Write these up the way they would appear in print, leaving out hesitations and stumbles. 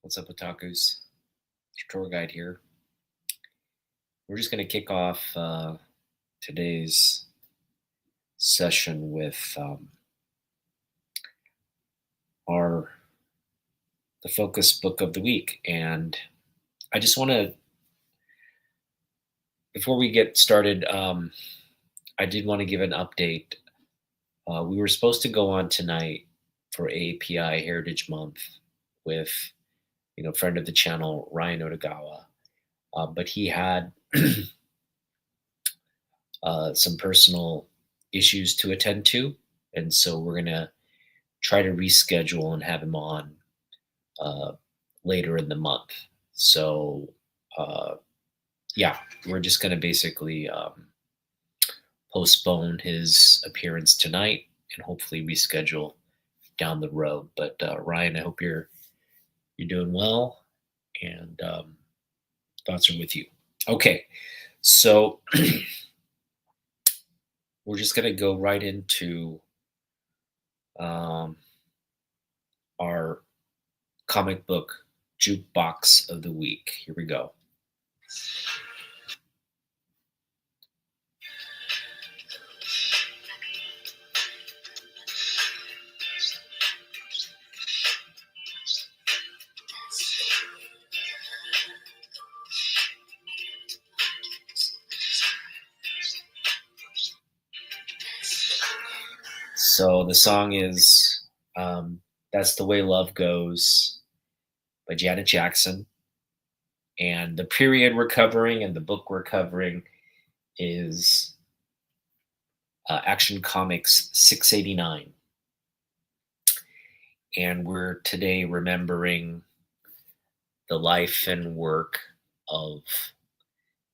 What's up, Otakus? Your tour guide here. We're just going to kick off today's session with our the focus book of the week, and I just want to, before we get started, I did want to give an update. We were supposed to go on tonight for API Heritage Month with friend of the channel Ryan Otagawa, but he had some personal issues to attend to, and so we're gonna try to reschedule and have him on later in the month. So yeah, we're just gonna basically postpone his appearance tonight and hopefully reschedule down the road. But Ryan, I hope you're doing well, and thoughts are with you. Okay, so we're just going to go right into our comic book jukebox of the week. Here we go. So the song is That's the Way Love Goes by Janet Jackson. And the period we're covering and the book we're covering is Action Comics 689. And we're today remembering the life and work of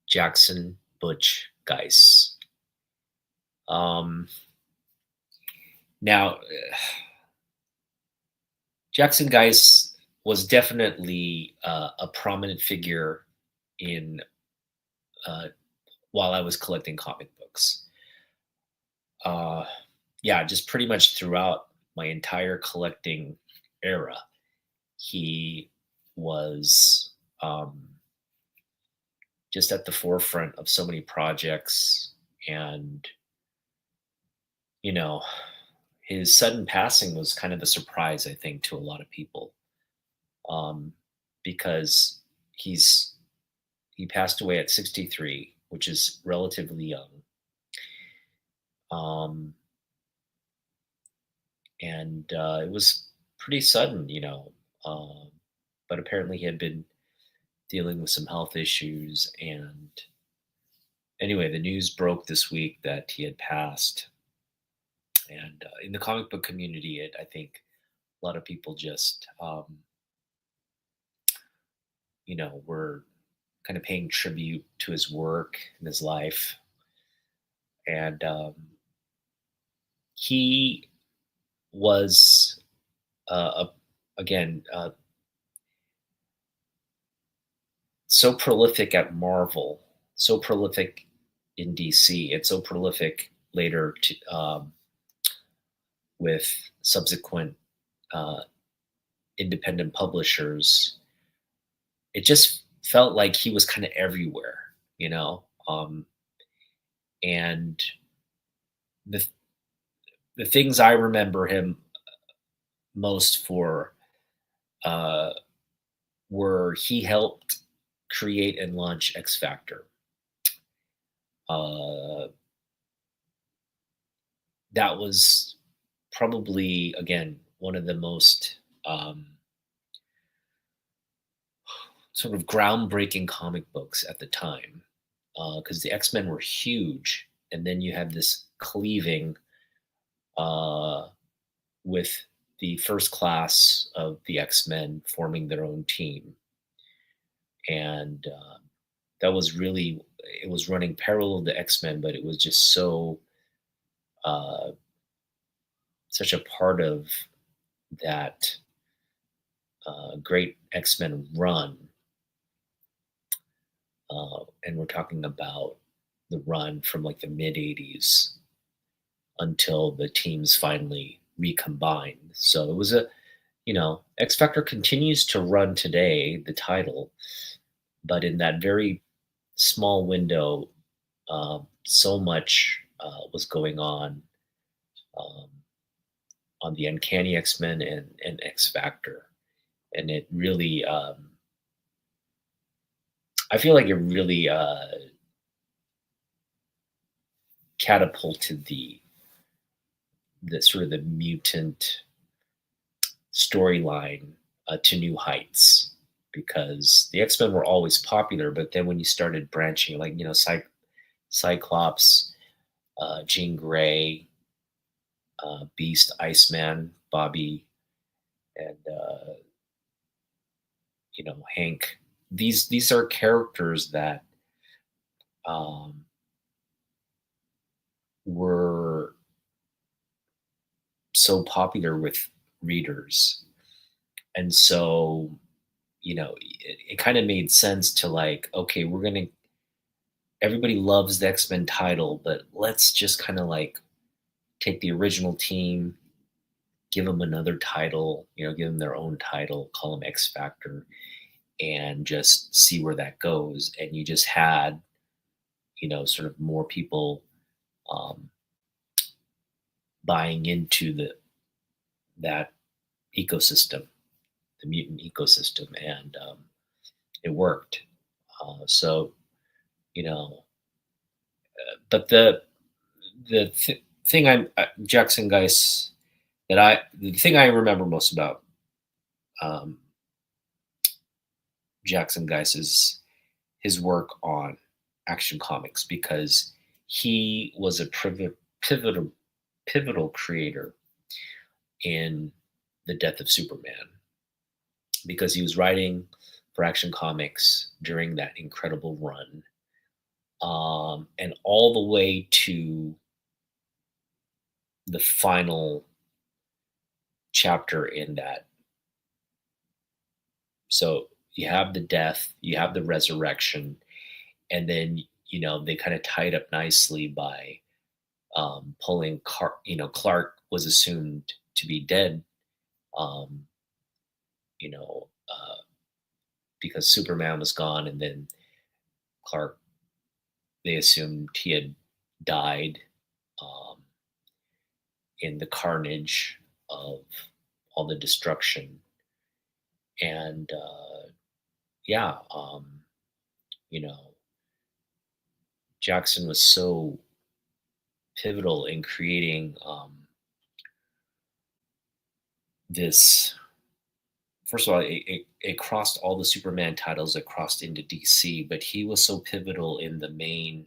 Jackson Butch Guice. Now, Jackson Guice was definitely a prominent figure in while I was collecting comic books. Yeah, just pretty much throughout my entire collecting era, he was just at the forefront of so many projects, and his sudden passing was kind of a surprise, I think, to a lot of people, because he passed away at 63, which is relatively young. And it was pretty sudden, but apparently he had been dealing with some health issues. And anyway, the news broke this week that he had passed. And in the comic book community, I think a lot of people just, were kind of paying tribute to his work and his life. And he was, again, so prolific at Marvel, so prolific in DC, and so prolific later with subsequent independent publishers. It just felt like he was kind of everywhere, and the things I remember him most for were he helped create and launch X Factor. That was probably, again, one of the most sort of groundbreaking comic books at the time, because the X-Men were huge, and then you had this cleaving with the first class of the X-Men forming their own team. And that was really, it was running parallel to the X-Men, but it was just so such a part of that great X-Men run. And we're talking about the run from like the mid 80s until the teams finally recombined. So it was X Factor continues to run today, the title, but in that very small window, so much was going um, on the Uncanny X Men and X Factor, and it really, I feel like it really catapulted the sort of the mutant storyline to new heights because the X Men were always popular, but then when you started branching, like Cyclops, Jean Grey, Beast, Iceman, Bobby, and Hank. These are characters that um, were so popular with readers, and so it kind of made sense to like, okay, we're gonna everybody loves the X Men title, but let's just kind of like take the original team, give them another title, give them their own title, call them X Factor, and just see where that goes. And you just had, sort of more people um, buying into that ecosystem, the mutant ecosystem, and it worked. So, you know, but the thing Jackson Geis the thing I remember most about um, Jackson Geis is his work on Action Comics because he was a pivotal creator in the death of Superman because he was writing for Action Comics during that incredible run, and all the way to the final chapter in that. So you have the death, you have the resurrection, and then they kind of tied up nicely by pulling Clark was assumed to be dead, um, you know, uh, because Superman was gone, and then Clark, they assumed he had died um, in the carnage of all the destruction. And yeah, you know, Jackson was so pivotal in creating this. First of all, it crossed all the Superman titles. It crossed into DC, but he was so pivotal in the main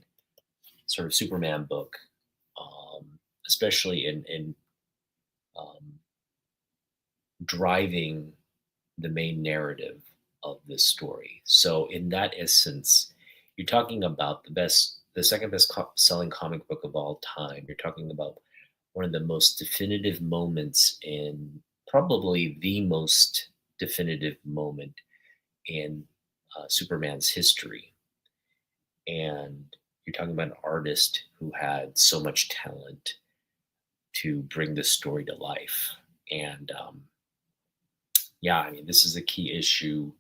sort of Superman book, especially in um, driving the main narrative of this story. So, in that essence, you're talking about the second best selling comic book of all time. You're talking about one of the most definitive moments in probably the most definitive moment in Superman's history. And you're talking about an artist who had so much talent to bring this story to life. And yeah, I mean, this is a key issue.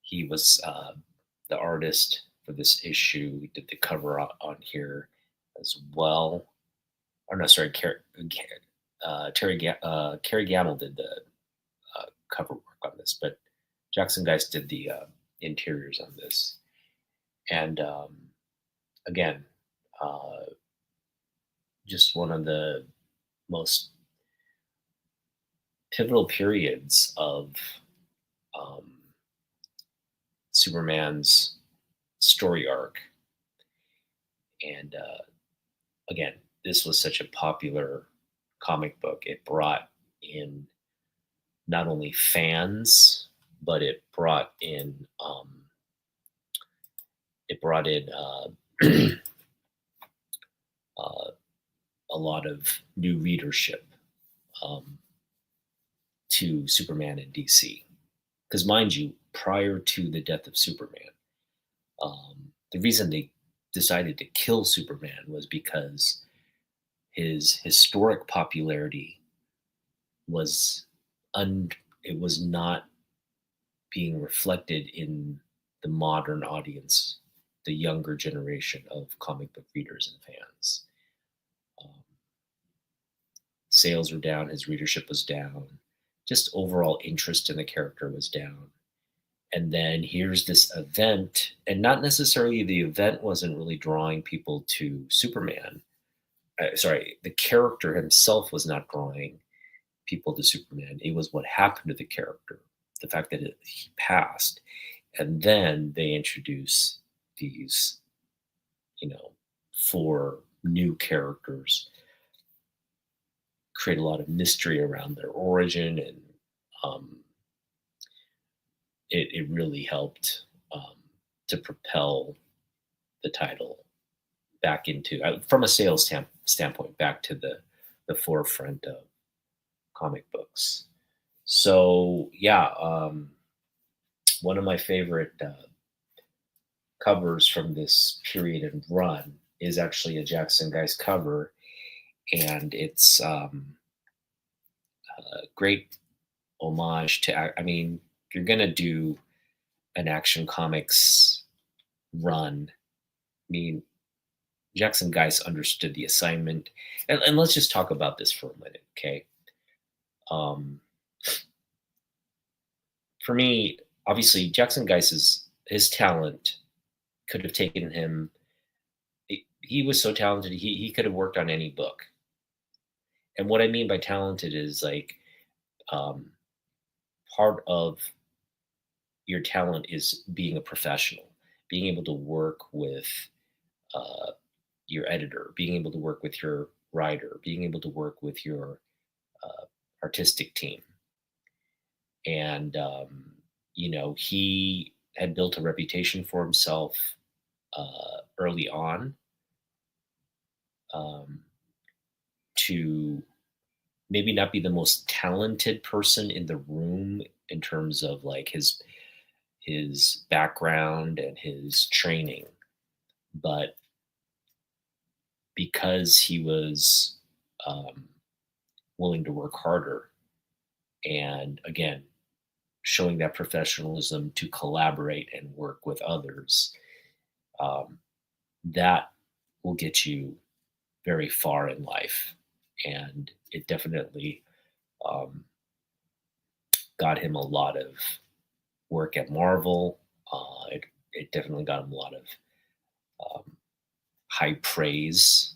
He was the artist for this issue. He did the cover on here as well. Or no, sorry, Carrie Gamble did the cover work on this, but Jackson Geist did the interiors on this. And again, uh, just one of the most pivotal periods of um, Superman's story arc. And again, this was such a popular comic book. It brought in not only fans, but it brought in uh, a lot of new readership um, to Superman and DC. Because mind you, prior to the death of Superman, the reason they decided to kill Superman was because his historic popularity was it was not being reflected in the modern audience, the younger generation of comic book readers and fans. Um, Sales were down, his readership was down, just overall interest in the character was down. And then here's this event, and not necessarily the event wasn't really drawing people to Superman. Sorry, the character himself was not drawing people to Superman. It was what happened to the character, the fact that he passed. And then they introduce these, you know, four new characters, create a lot of mystery around their origin, and um, it really helped um, to propel the title back into, from a sales standpoint, back to the forefront of comic books. So yeah, one of my favorite covers from this period and run is actually a Jackson Guys cover, and it's a great homage to. I mean, if you're gonna do an Action Comics run, I mean, Jackson Guys understood the assignment, and let's just talk about this for a minute, okay? Um, for me, obviously, Jackson Guys is his talent could have taken him. He was so talented. He could have worked on any book. And what I mean by talented is like um, part of your talent is being a professional, being able to work with uh, your editor, being able to work with your writer, being able to work with your uh, artistic team. And, he had built a reputation for himself early on, um, to maybe not be the most talented person in the room in terms of like his background and his training, but because he was um, willing to work harder, and again, showing that professionalism to collaborate and work with others, um, that will get you very far in life. And it definitely um, got him a lot of work at Marvel. It definitely got him a lot of um, high praise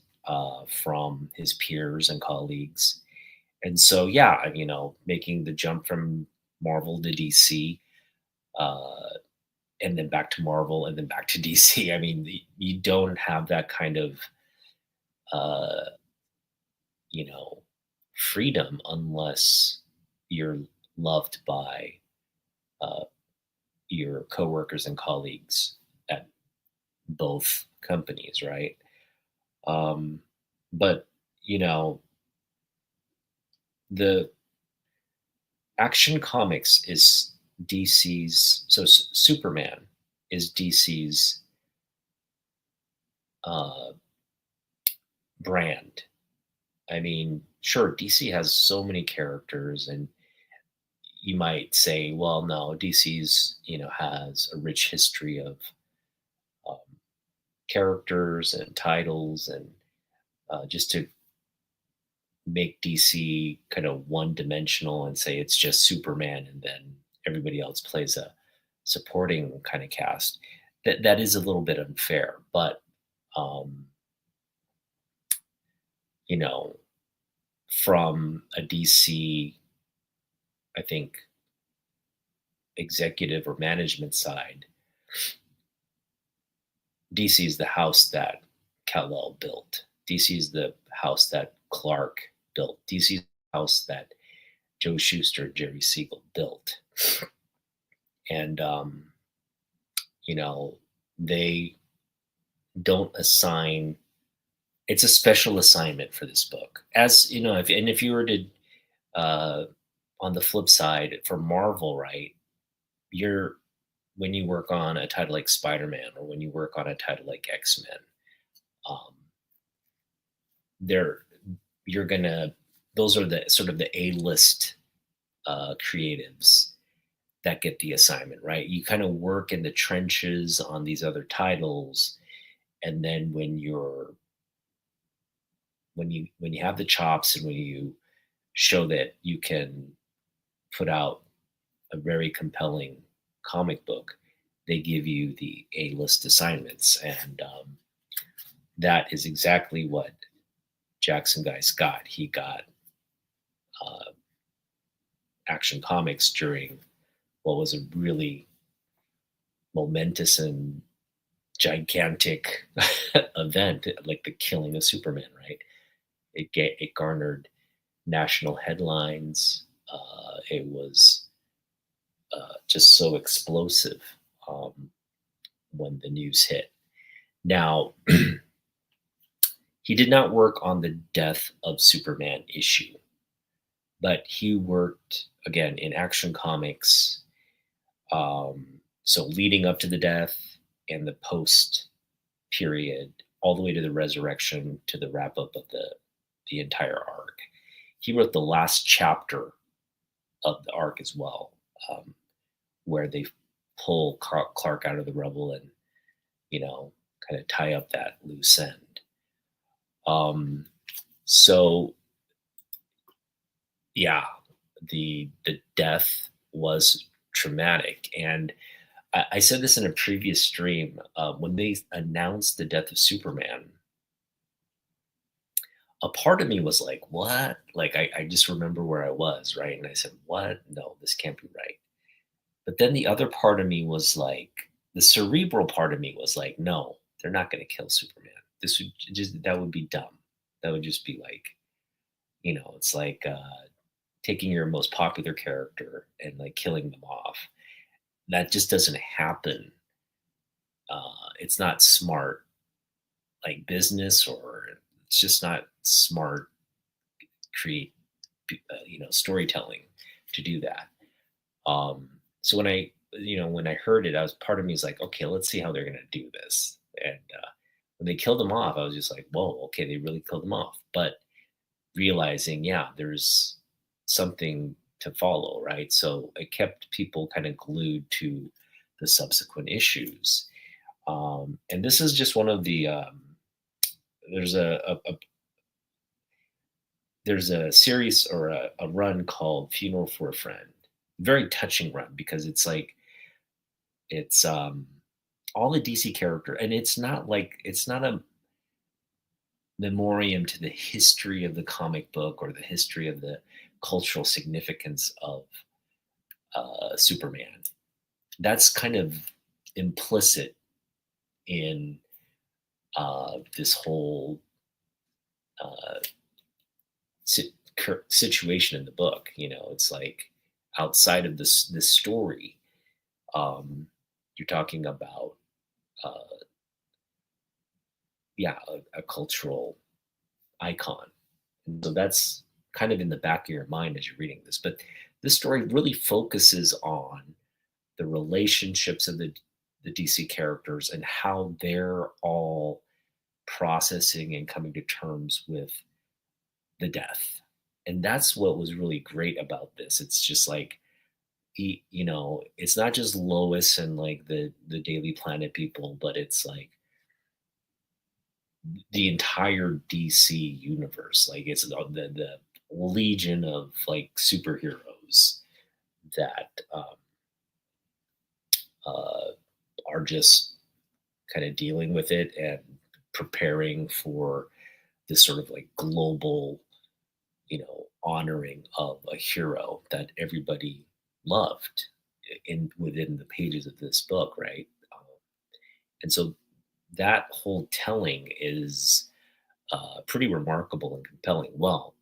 from his peers and colleagues. And so, yeah, making the jump from Marvel to DC, uh, and then back to Marvel, and then back to DC. I mean, you don't have that kind of, uh, you know, freedom unless you're loved by uh, your coworkers and colleagues at both companies, right? Um, but you know, the Action Comics is DC's. So Superman is DC's uh, brand. I mean, sure, DC has so many characters, and you might say, well, no, DC's has a rich history of um, characters and titles, and just to make DC kind of one dimensional and say it's just Superman, and then everybody else plays a supporting kind of cast. That is a little bit unfair, but um, you know, from a DC, I think, executive or management side, DC is the house that Kal-El built. DC is the house that Clark built. DC is the house that Joe Shuster, Jerry Siegel built. And, they don't assign, it's a special assignment for this book. As you know, if you were to, uh, on the flip side, for Marvel, right, you're, when you work on a title like Spider-Man, or when you work on a title like X-Men, um, they're you're gonna those are the sort of the A-list creatives that get the assignment, right? You kind of work in the trenches on these other titles, and then when you have the chops and when you show that you can put out a very compelling comic book, they give you the A-list assignments, and that is exactly what Jackson Guys got. He got uh, Action Comics during what was a really momentous and gigantic event, like the killing of Superman. Right? It garnered national headlines. It was just so explosive um, when the news hit. Now, he did not work on the death of Superman issue, but he worked again in Action Comics. So leading up to the death and the post period, all the way to the resurrection to the wrap up of the entire arc. He wrote the last chapter of the arc as well, um, where they pull Clark out of the rubble and kind of tie up that loose end. Um, so yeah, the death was traumatic, and I said this in a previous stream. When they announced the death of Superman, a part of me was like, "What?" Like I just remember where I was, right? And I said, "What? No, this can't be right." But then the other part of me was like, the cerebral part of me was like, "No, they're not going to kill Superman. This would just that would be dumb. That would just be like, it's like taking your most popular character and like killing them off. That just doesn't happen. It's not smart, like business, or it's just not smart create storytelling to do that. Um, so when I heard it, I was part of me was like, okay, let's see how they're gonna do this. And when they killed him off, I was just like, whoa, okay, they really killed him off. But realizing, yeah, there's something to follow, right? So it kept people kind of glued to the subsequent issues. And this is just one of the there's there's a series or a run called Funeral for a Friend. Very touching run because it's like it's all the DC character, and it's not a memoriam to the history of the comic book or the history of the cultural significance of Superman. That's kind of implicit in this whole uh, situation in the book. It's like outside of this story, um, you're talking about uh, yeah, a cultural icon. And so that's kind of in the back of your mind as you're reading this. But this story really focuses on the relationships of the DC characters and how they're all processing and coming to terms with the death. And that's what was really great about this. It's just like it's not just Lois and like the Daily Planet people, but it's like the entire DC universe. Like it's the legion of like superheroes that uh, are just kind of dealing with it and preparing for this sort of like global, honoring of a hero that everybody loved in within the pages of this book, right? And so that whole telling is pretty remarkable and compelling. Well,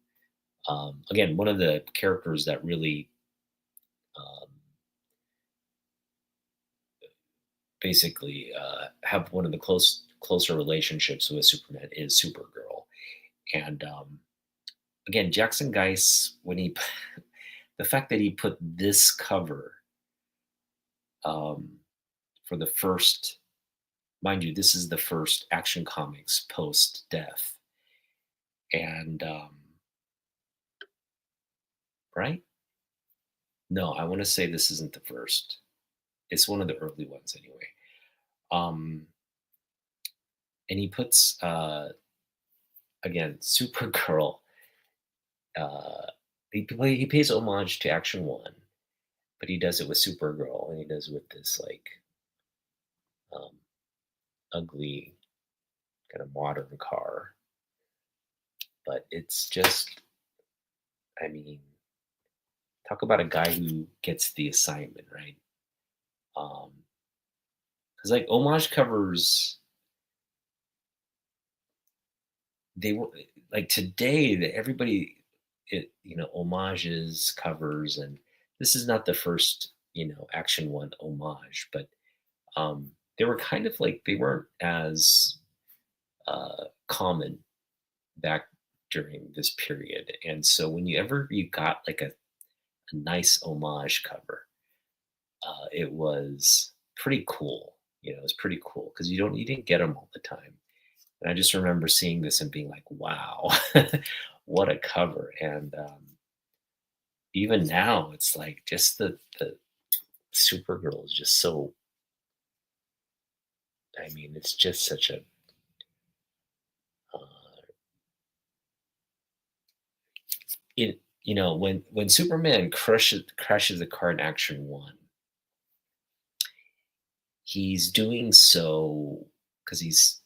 again, one of the characters that really um, basically have one of the closer relationships with Superman is Supergirl. And again, Jackson Geis, when he the fact that he put this cover um, for the first, mind you, this is the first Action Comics post death, and right, No, I want to say this isn't the first. It's one of the early ones anyway. Um, and he puts again Supergirl. Uh, he pays homage to Action One, but he does it with Supergirl, and he does it with this like um, ugly kind of modern car. But it's just, I mean, talk about a guy who gets the assignment, right? Because like homage covers, they were like today that everybody, homages covers, and this is not the first, Action One homage, but they were kind of like they weren't as common back during this period, and so when you got like a nice homage cover, it was pretty cool. It was pretty cool because you didn't get them all the time. And I just remember seeing this and being like, "Wow, what a cover!" And even now, it's like just the Supergirl is just so. I mean, it's just such a. Uh, when Superman crashes a car in Action One, he's doing so because he's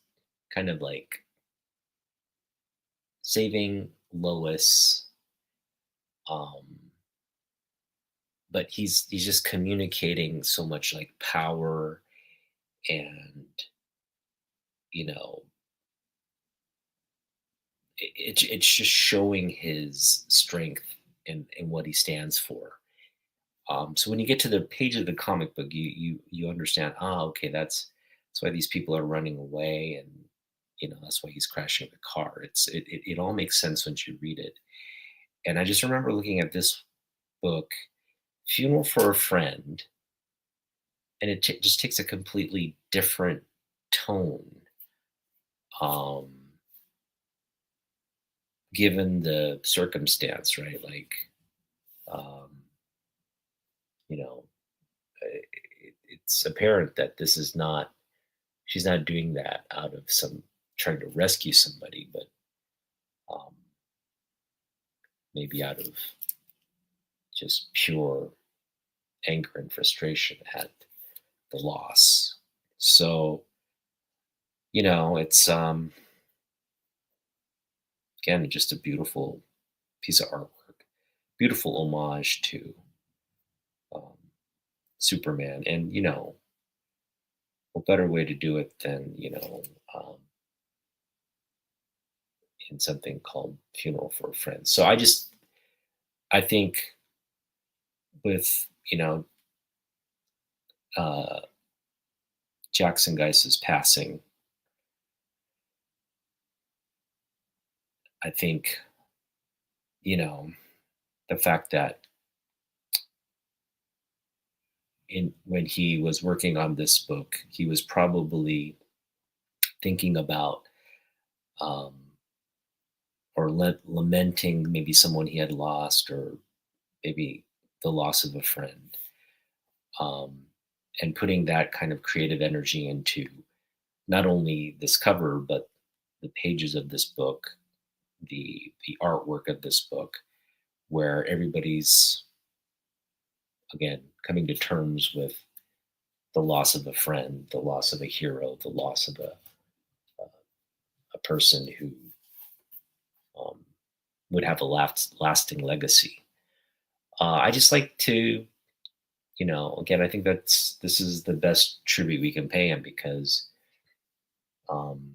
kind of like saving Lois, um, but he's just communicating so much like power and you know it's just showing his strength and what he stands for. So when you get to the page of the comic book, you understand. Okay, that's why these people are running away, and that's why he's crashing the car. It all makes sense once you read it. And I just remember looking at this book, Funeral for a Friend, and just takes a completely different tone, um, given the circumstance, right? Like, um, you know, it's apparent that this is not she's not doing that out of some trying to rescue somebody, but um, maybe out of just pure anger and frustration at the loss. So, it's again just a beautiful piece of artwork, beautiful homage to um, Superman, and what better way to do it than um, in something called Funeral for a Friend. So I think with uh, Jackson Geiss's passing, I think you know the fact that in when he was working on this book, he was probably thinking about um, or lamenting maybe someone he had lost, or maybe the loss of a friend, um, and putting that kind of creative energy into not only this cover but the pages of this book, the artwork of this book, where everybody's again coming to terms with the loss of a friend, the loss of a hero, the loss of a person who um, would have a lasting legacy. I just like to, again, I think this is the best tribute we can pay him because um,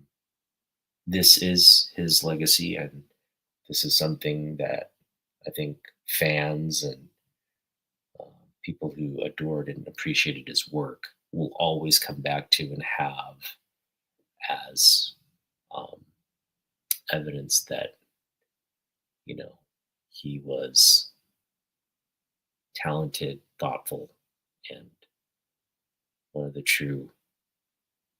this is his legacy, and this is something that I think fans and uh, people who adored and appreciated his work will always come back to and have as um, evidence that you know he was talented, thoughtful, and one of the true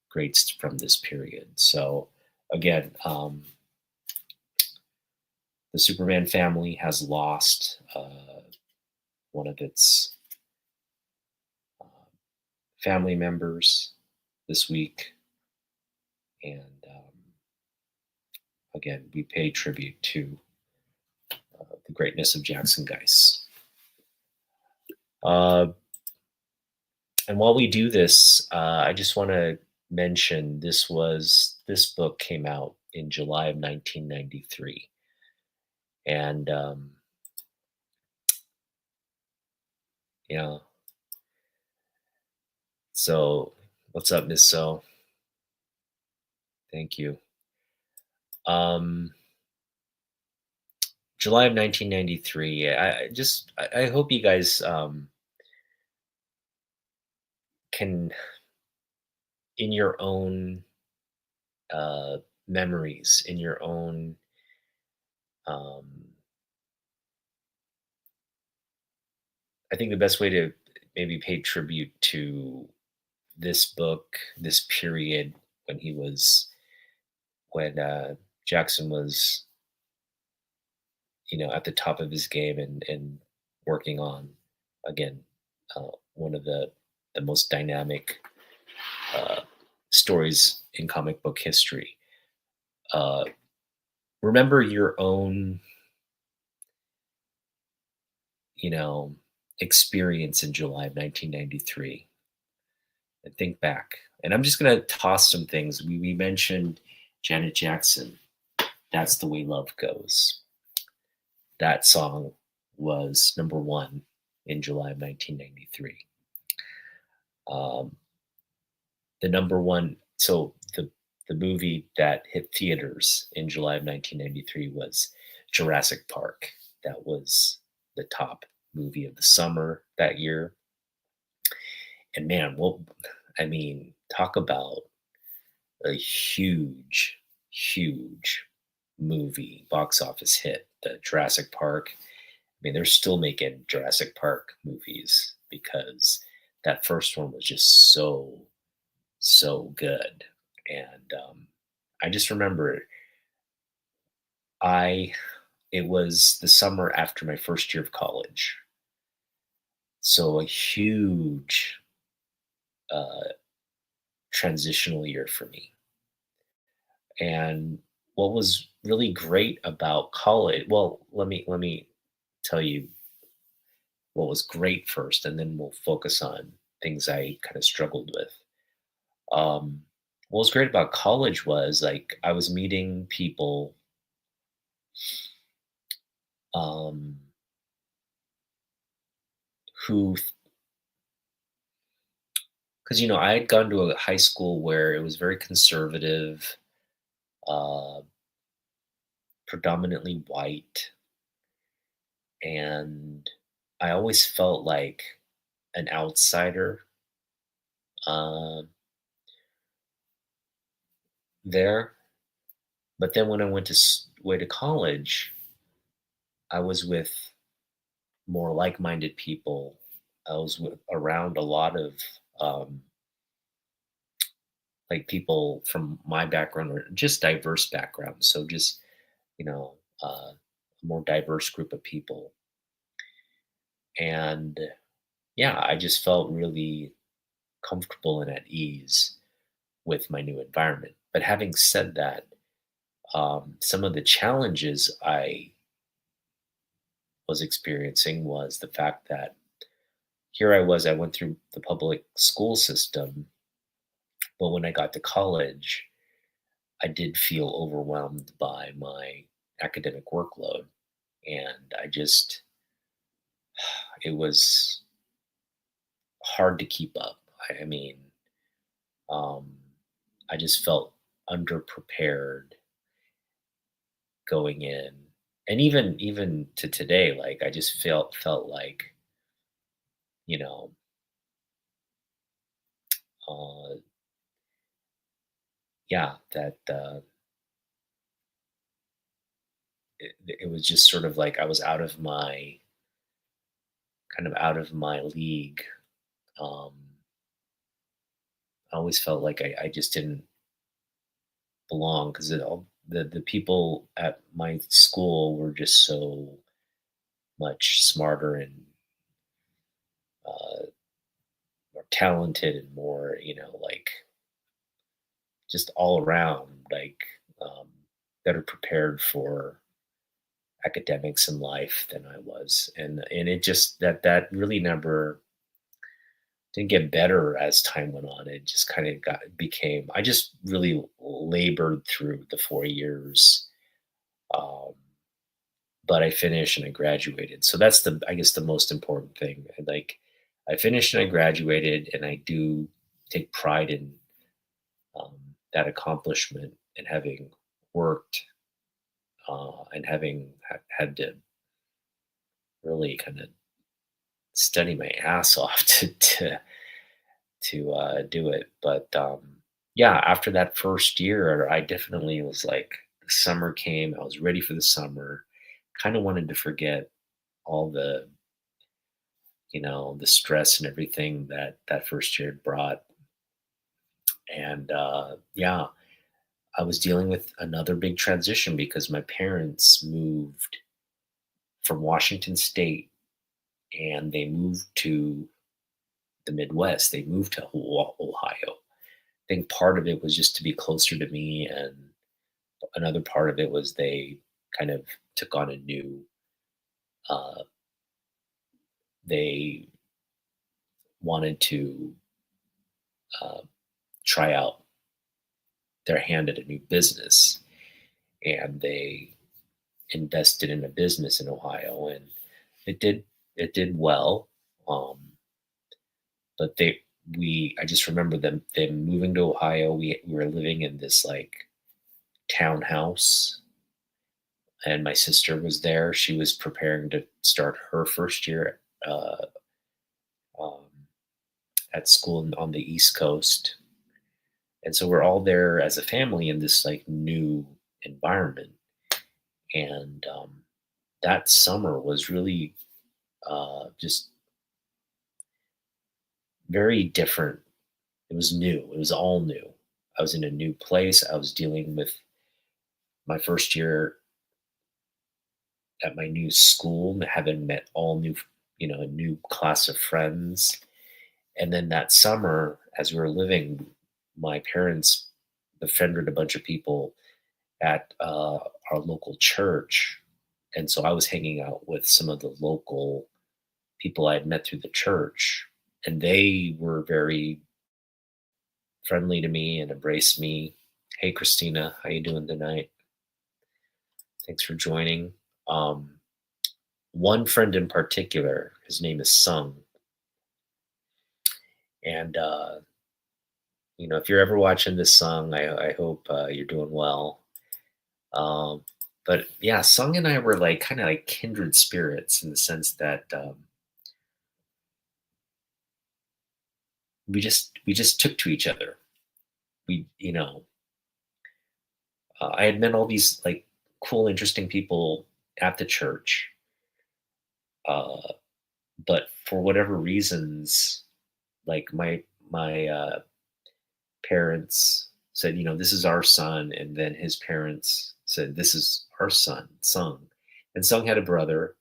greats from this period. So again, the Superman family has lost one of its uh, family members this week, and again, we pay tribute to the greatness of Jackson Geis. Uh, and while we do this, I just want to mention this book came out in July of 1993, and yeah. So, what's up, Miss So? Thank you. Um, July of 1993. I hope you guys can, in your own uh, memories, in your own, um, I think the best way to maybe pay tribute to this book, this period when when Jackson was, at the top of his game and working on, again, one of the most dynamic uh, stories in comic book history. Uh, Remember your own, you know, experience in July of 1993 and think back. And I'm just going to toss some things. We mentioned Janet Jackson. That's the way love goes. That song was number one in July of 1993. Um, the number one, so the movie that hit theaters in July of 1993 was Jurassic Park. That was the top movie of the summer that year. And man, I mean, talk about a huge, huge movie, box office hit, the Jurassic Park. I mean, they're still making Jurassic Park movies because that first one was just so, so good. And I just remember I it was the summer after my first year of college. So a huge uh, transitional year for me. And what was really great about college, well, let me tell you what was great first, and then we'll focus on things I kind of struggled with. What was great about college was like I was meeting people um, who, because I had gone to a high school where it was very conservative, uh, predominantly white, and I always felt like an outsider um, there. But then when I went way to college, I was with more like-minded people. I was around a lot of um, like people from my background or just diverse backgrounds. So just you know a more diverse group of people, and yeah, I just felt really comfortable and at ease with my new environment. But having said that, some of the challenges I was experiencing was the fact that here I went through the public school system, but when I got to college, I did feel overwhelmed by my academic workload. And it was hard to keep up. I mean, um, I just felt underprepared going in. And even to today, like I just felt like, you know, uh, yeah, that it was just sort of like I was out of my league. Um, I always felt like I just didn't belong because the people at my school were just so much smarter and talented and more, like just all around, like um, better prepared for academics in life than I was, and it just that really never didn't get better as time went on. It just kind of got became. I just really labored through the 4 years, um, but I finished and I graduated. So that's the I guess the most important thing. And like I finished and I graduated, and I do take pride in um, that accomplishment and having worked and having had to really kind of study my ass off to do it. But yeah, after that first year, I definitely was like, the summer came. I was ready for the summer. Kind of wanted to forget all the stress and everything that that first year had brought. And yeah, I was dealing with another big transition because my parents moved from Washington State and they moved to the Midwest. They moved to Ohio. I think part of it was just to be closer to me, and another part of it was they kind of took on a new. Uh, they wanted to uh, try out their hand at a new business, and they invested in a business in Ohio, and it did it did well. Um, but I just remember them moving to Ohio. We were living in this like townhouse, and my sister was there. She was preparing to start her first year uh, um, at school on the East Coast, and so we're all there as a family in this like new environment. And that summer was really just very different. It was new. It was all new. I was in a new place. I was dealing with my first year at my new school, having met all new, a new class of friends. And then that summer, as we were living, my parents befriended a bunch of people at our local church. And so I was hanging out with some of the local people I had met through the church. And they were very friendly to me and embraced me. Hey, Christina, how you doing tonight? Thanks for joining. Um, One friend in particular, his name is Sung, and if you're ever watching this Sung, I hope you're doing well. Um, but yeah, Sung and I were like kind of like kindred spirits in the sense that we just took to each other. We, I had met all these like cool, interesting people at the church, uh, but for whatever reasons, like my parents said, this is our son, and then his parents said, this is our son, Sung. And Sung had a brother.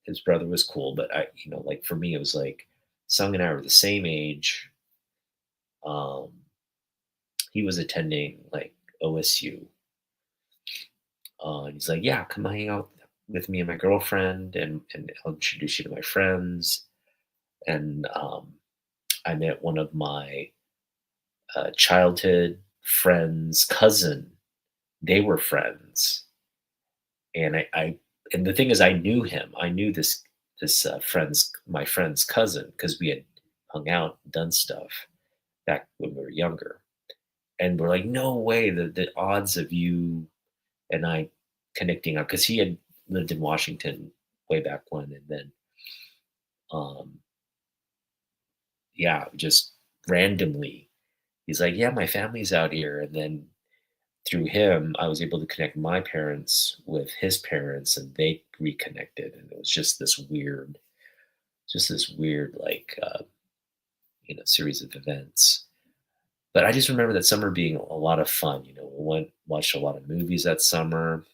His brother was cool, but like for me, it was like Sung and I were the same age. Um, he was attending like OSU, and he's like, "Yeah, come hang out with me and my girlfriend, and I'll introduce you to my friends." And I met one of my childhood friends' cousin. They were friends, and and the thing is, I knew him. I knew this my friend's cousin, because we had hung out, done stuff back when we were younger, and we're like, no way, the odds of you and I connecting up, because he had lived in Washington way back when, and then um, yeah, just randomly, he's like, yeah, my family's out here, and then through him, I was able to connect my parents with his parents, and they reconnected, and it was just this weird, like series of events. But I just remember that summer being a lot of fun. We watched a lot of movies that summer.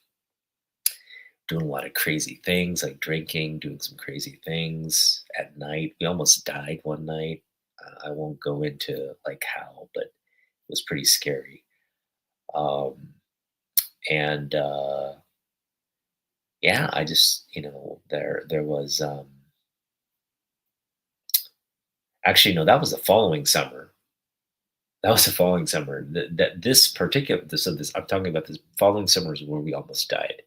doing a lot of crazy things, like drinking, doing some crazy things at night. We almost died one night. I won't go into like how, but it was pretty scary. Um, and yeah, I just there was actually no, that was the following summer. That was the following summer. That this particular so this I'm talking about this following summer is where we almost died.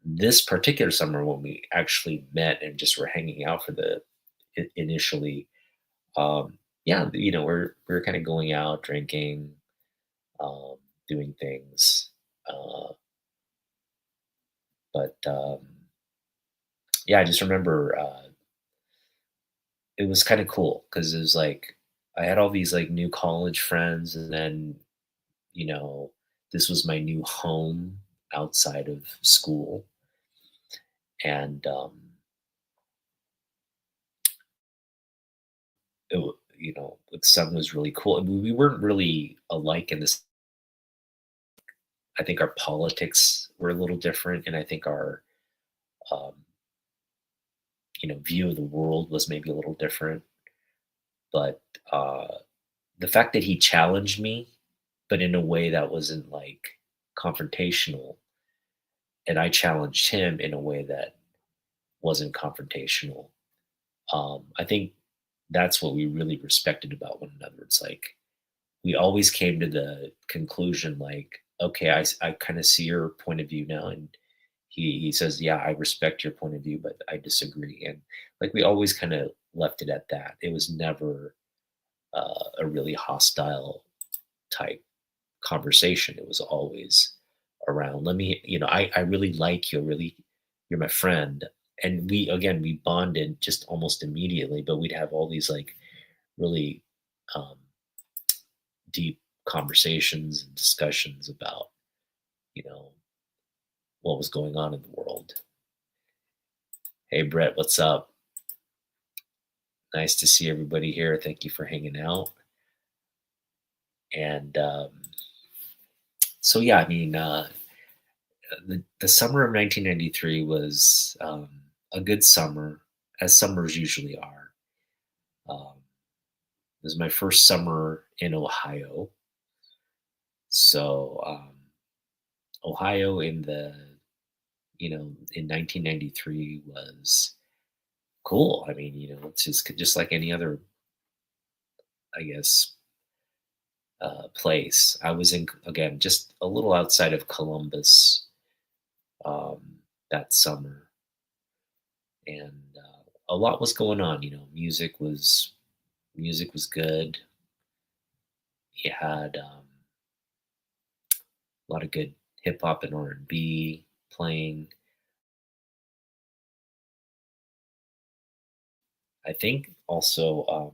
This particular summer when we actually met and just were hanging out for the initially, yeah, we're kind of going out, drinking, um, doing things, but yeah, I just remember it was kind of cool because it was like I had all these like new college friends, and then you know this was my new home outside of school, and the sun was really cool. I mean, we weren't really alike in this. I think our politics were a little different, and I think our um, view of the world was maybe a little different. But the fact that he challenged me, but in a way that wasn't like confrontational, and I challenged him in a way that wasn't confrontational. I think that's what we really respected about one another. It's like we always came to the conclusion, like, okay, I kind of see your point of view now, and he says, yeah, I respect your point of view, but I disagree, and like we always kind of left it at that. It was never a really hostile type conversation. It was always around, let me, I really like you, really, you're my friend. And we bonded just almost immediately, but we'd have all these like really um, deep conversations and discussions about, you know, what was going on in the world. Hey, Brett, what's up? Nice to see everybody here. Thank you for hanging out. And so, yeah, I mean, the summer of 1993 was a good summer, as summers usually are. It was my first summer in Ohio. So, Ohio in 1993 was cool. I mean, it's just like any other, I guess, place. I was in, again, just a little outside of Columbus um, that summer, and a lot was going on. Music was good. You had a lot of good hip hop and R&B playing. I think also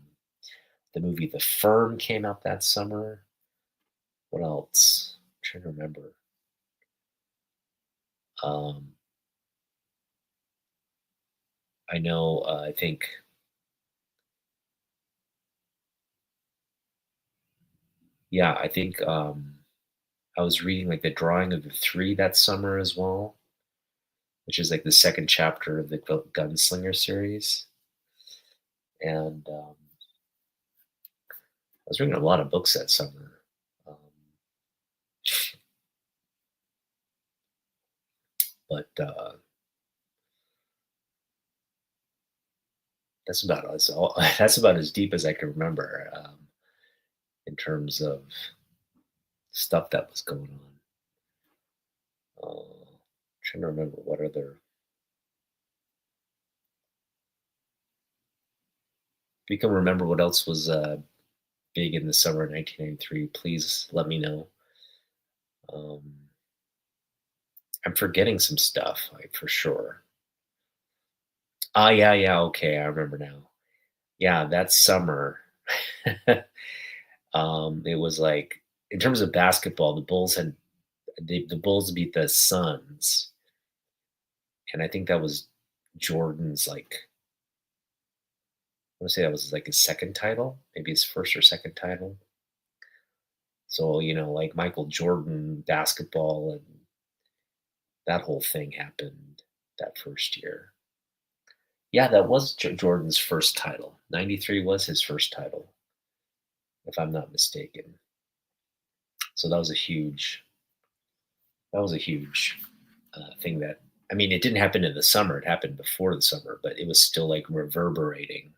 the movie The Firm came out that summer. What else? I'm trying to remember. Um, I know. I think. Yeah, I think I was reading like the Drawing of the Three that summer as well, which is like the second chapter of the Gunslinger series. And I was reading a lot of books that summer. Um, but that's about as all. That's about as deep as I can remember in terms of stuff that was going on. Trying to remember what other. If you can remember what else was big in the summer of 1993, please let me know. Um, I'm forgetting some stuff, like for sure. Ah, yeah, yeah. Okay, I remember now. Yeah, that summer, it was like in terms of basketball, the Bulls beat the Suns, and I think that was Jordan's like I want to say that was like his second title, maybe his first or second title. So like Michael Jordan basketball and That whole thing happened that first year. Yeah, that was Jordan's first title. 93 was his first title, if I'm not mistaken. So that was a huge thing that, I mean, it didn't happen in the summer. It happened before the summer, but it was still like reverberating,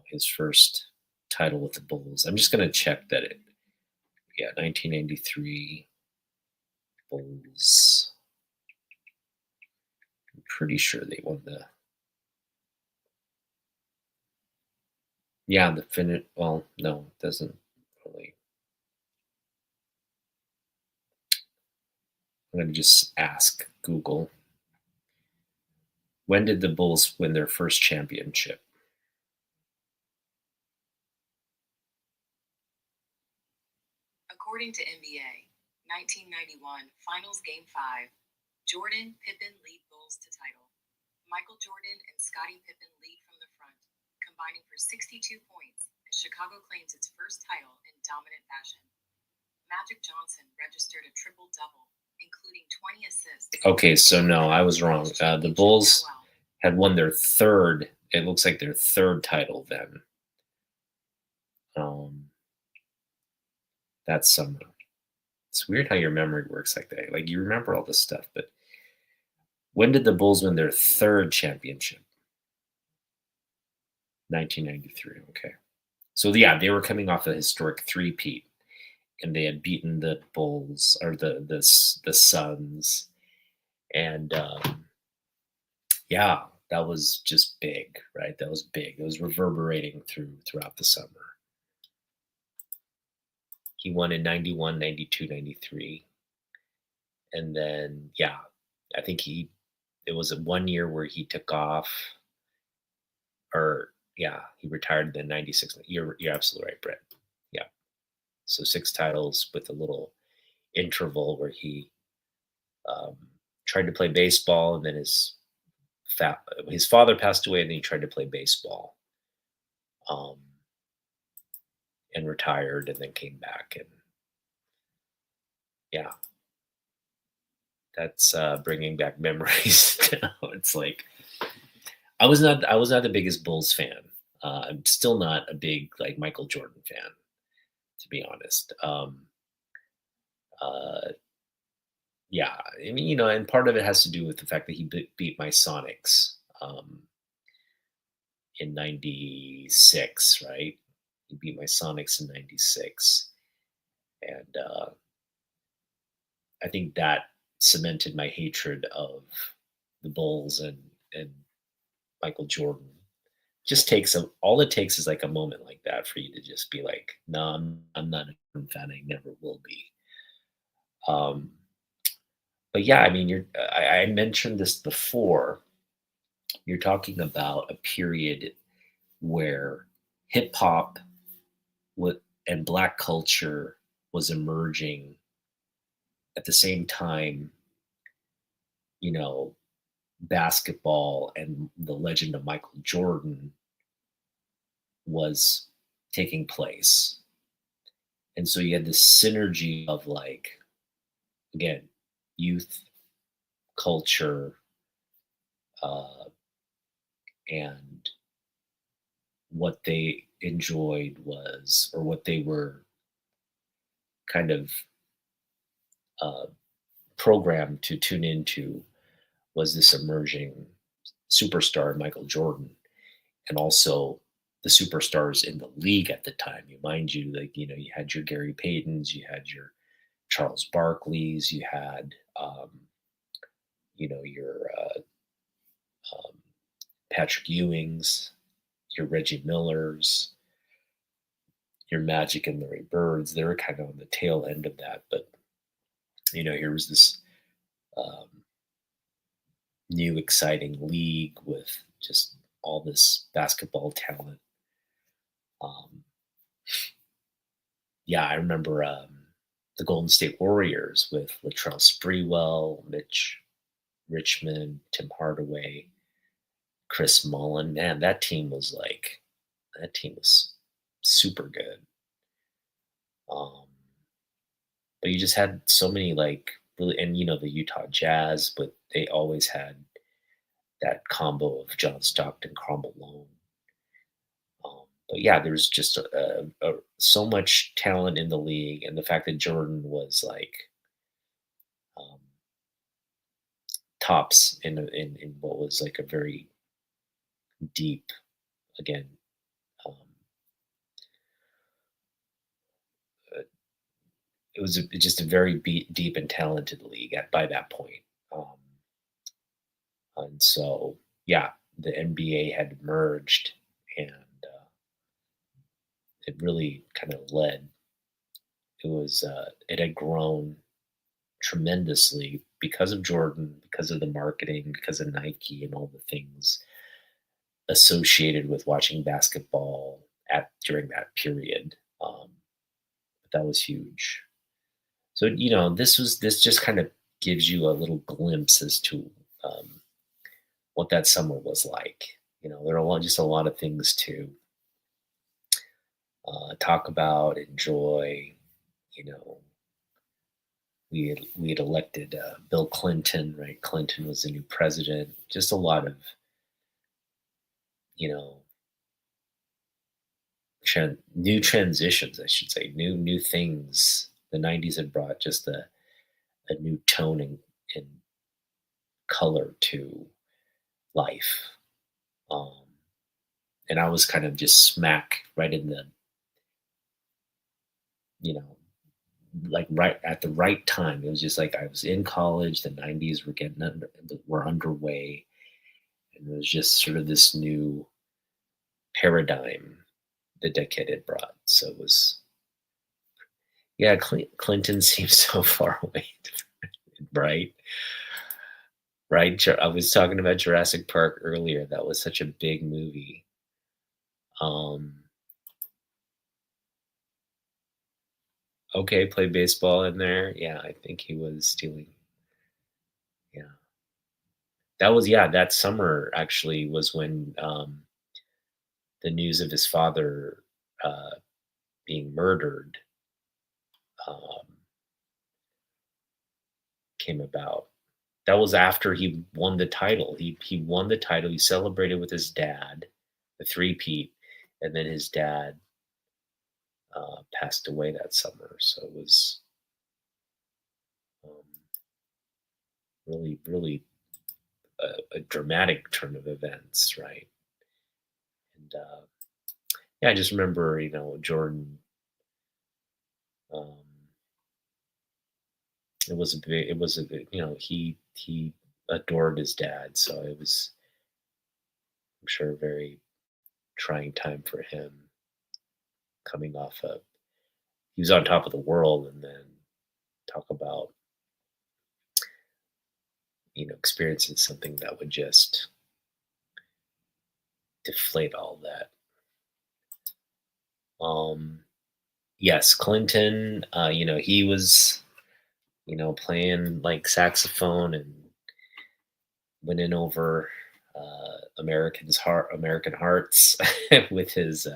his first title with the Bulls. I'm just going to check that yeah, 1993 Bulls. I'm pretty sure they won yeah, the finish. Well, no, it doesn't really. I'm going to just ask Google. When did the Bulls win their first championship? According to NBA, 1991 Finals Game 5, Jordan, Pippen lead Bulls to title. Michael Jordan and Scottie Pippen lead from the front, combining for 62 points as Chicago claims its first title in dominant fashion. Magic Johnson registered a triple-double, including 20 assists. Okay, so no, I was wrong. The Bulls had won their third, it looks like their third title then. That summer. It's weird how your memory works like that. Like you remember all this stuff, but when did the Bulls win their third championship? 1993. Okay. So yeah, they were coming off a historic three-peat, and they had beaten the Bulls or the Suns, and yeah, that was just big, right? That was big. It was reverberating throughout the summer. He won in 91, 92, 93. And then, yeah, I think it was a 1 year where he took off, or yeah, he retired in 96. You're absolutely right, Brett. Yeah. So 6 titles with a little interval where he um, tried to play baseball, and then his father passed away, and then he tried to play baseball, um, and retired, and then came back, and yeah, that's bringing back memories. Now. It's like I was not the biggest Bulls fan. I'm still not a big like Michael Jordan fan, to be honest. Uh, yeah, I mean, and part of it has to do with the fact that he beat my Sonics in '96, right? He beat my Sonics in '96, and I think that cemented my hatred of the Bulls and Michael Jordan. Just takes all it takes is like a moment like that for you to just be like, no, I'm not a Jordan fan. I never will be. Um, but yeah, I mean, I mentioned this before. You're talking about a period where hip hop and black culture was emerging at the same time. You know, basketball and the legend of Michael Jordan was taking place. And so you had this synergy of like, again, youth culture, uh, and what they enjoyed was, or what they were kind of uh, programmed to tune into, was this emerging superstar, Michael Jordan, and also the superstars in the league at the time. You mind you, like you had your Gary Paytons, you had your Charles Barkley's, you had your um, Patrick Ewing's, your Reggie Millers, your Magic and Larry Birds. They were kind of on the tail end of that, but here was this um, new exciting league with just all this basketball talent. Um, yeah, I remember the Golden State Warriors with Latrell Sprewell, Mitch Richmond, Tim Hardaway, Chris Mullin. Man, that team was super good. Um, but you just had so many like really, and the Utah Jazz, but they always had that combo of John Stockton, Karl Malone. But yeah, there's just so much talent in the league, and the fact that Jordan was like um, tops in what was like a very deep, again, um, uh, it was just a very deep and talented league by that point. Um, and so, yeah, the NBA had merged, and it really kind of led. It had grown tremendously because of Jordan, because of the marketing, because of Nike and all the things associated with watching basketball at during that period. But that was huge. So this just kind of gives you a little glimpse as to um, what that summer was like. There are just a lot of things to talk about, enjoy. You know, we had elected Bill Clinton, right? Clinton was the new president. Just a lot of you know new transitions, I should say, new things. The '90s had brought just a new tone and color to life. Um, and I was kind of just smack right in the, you know, like right at the right time. It was just like I was in college. The '90s were underway, and it was just sort of this new paradigm the decade had brought. So it was, yeah. Clinton seems so far away, right? Right. I was talking about Jurassic Park earlier. That was such a big movie. Um, okay, play baseball in there. Yeah, I think he was stealing. Yeah. Yeah, that summer actually was when the news of his father uh, being murdered um, came about. That was after he won the title. He won the title. He celebrated with his dad, the three-peat, and then his dad passed away that summer. So it was um, really, really a dramatic turn of events, right? And yeah, I just remember, Jordan. Um, it was a big, he adored his dad, so it was, I'm sure, a very trying time for him coming off of, he was on top of the world, and then talk about, experiencing something that would just deflate all that. Um, yes, Clinton, he was, playing like saxophone and winning over American hearts with his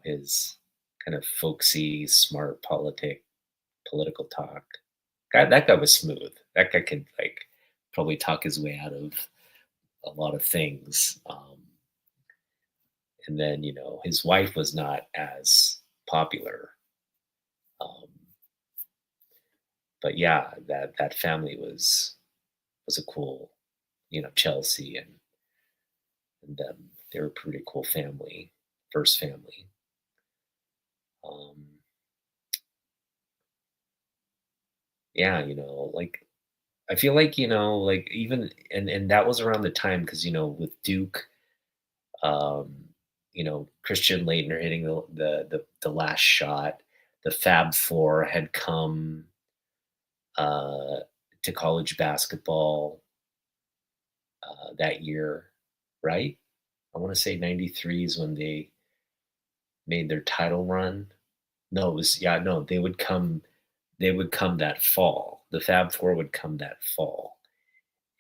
his kind of folksy, smart political talk. That guy was smooth. That guy could like probably talk his way out of a lot of things. And then his wife was not as popular, um, but yeah, that family was a cool, Chelsea and them. They were a pretty cool family, first family. Um, yeah, like I feel like like even and that was around the time because with Duke, um, Christian Leitner hitting the last shot, the Fab Four had come uh, to college basketball that year, right? I want to say '93 is when they made their title run. No, it was yeah, no, they would come that fall. The Fab Four would come that fall.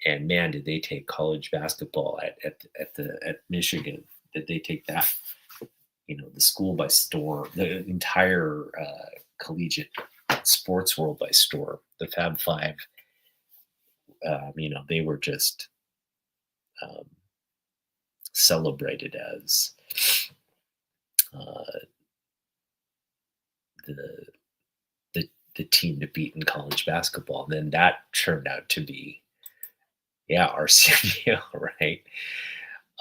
And man, did they take college basketball at Michigan? Did they take the school by storm? The entire collegiate sports world by storm. The Fab Five, they were just um, celebrated as uh, the, the team to beat in college basketball. And then that turned out to be, yeah, Arsenio, right?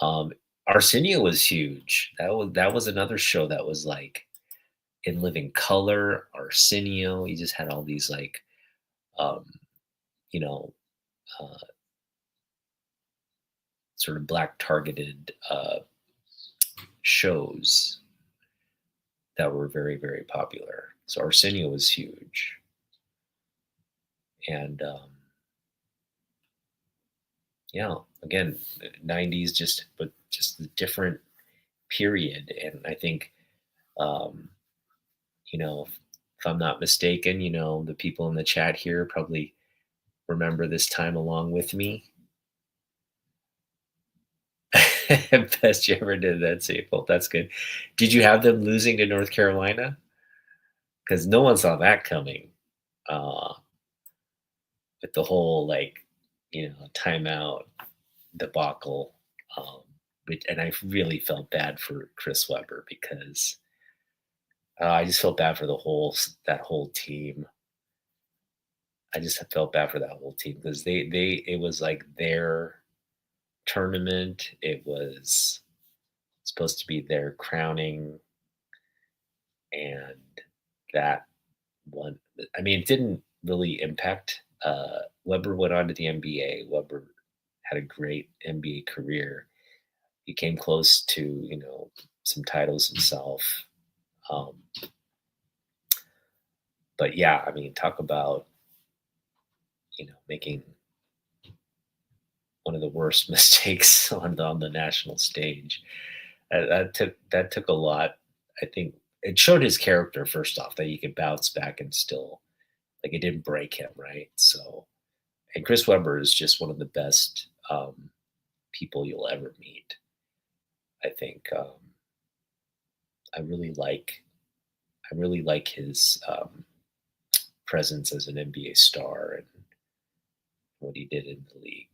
Um, Arsenio was huge. That was another show that was like in living color. Arsenio, he just had all these like, um, you know, uh, sort of black targeted shows that were very, very popular. So Arsenio was huge, and yeah, again, '90s, just a different period, and I think, um, if I'm not mistaken, the people in the chat here probably remember this time along with me. Best you ever did that, Safel. That's good. Did you have them losing to North Carolina? Because no one saw that coming. Uh, with the whole like, timeout debacle. Um, and I really felt bad for Chris Webber because I just felt bad for that whole team. I just felt bad for that whole team because they it was like their tournament. It was supposed to be their crowning, and that one. I mean, it didn't really impact. Weber went on to the NBA. Weber had a great NBA career. He came close to some titles himself. Um, but yeah, I mean, talk about making one of the worst mistakes on the national stage. That took a lot. I think it showed his character first off that he could bounce back and still like it didn't break him, right? So, and Chris Webber is just one of the best people you'll ever meet. I think I really like I really like his presence as an NBA star and what he did in the league.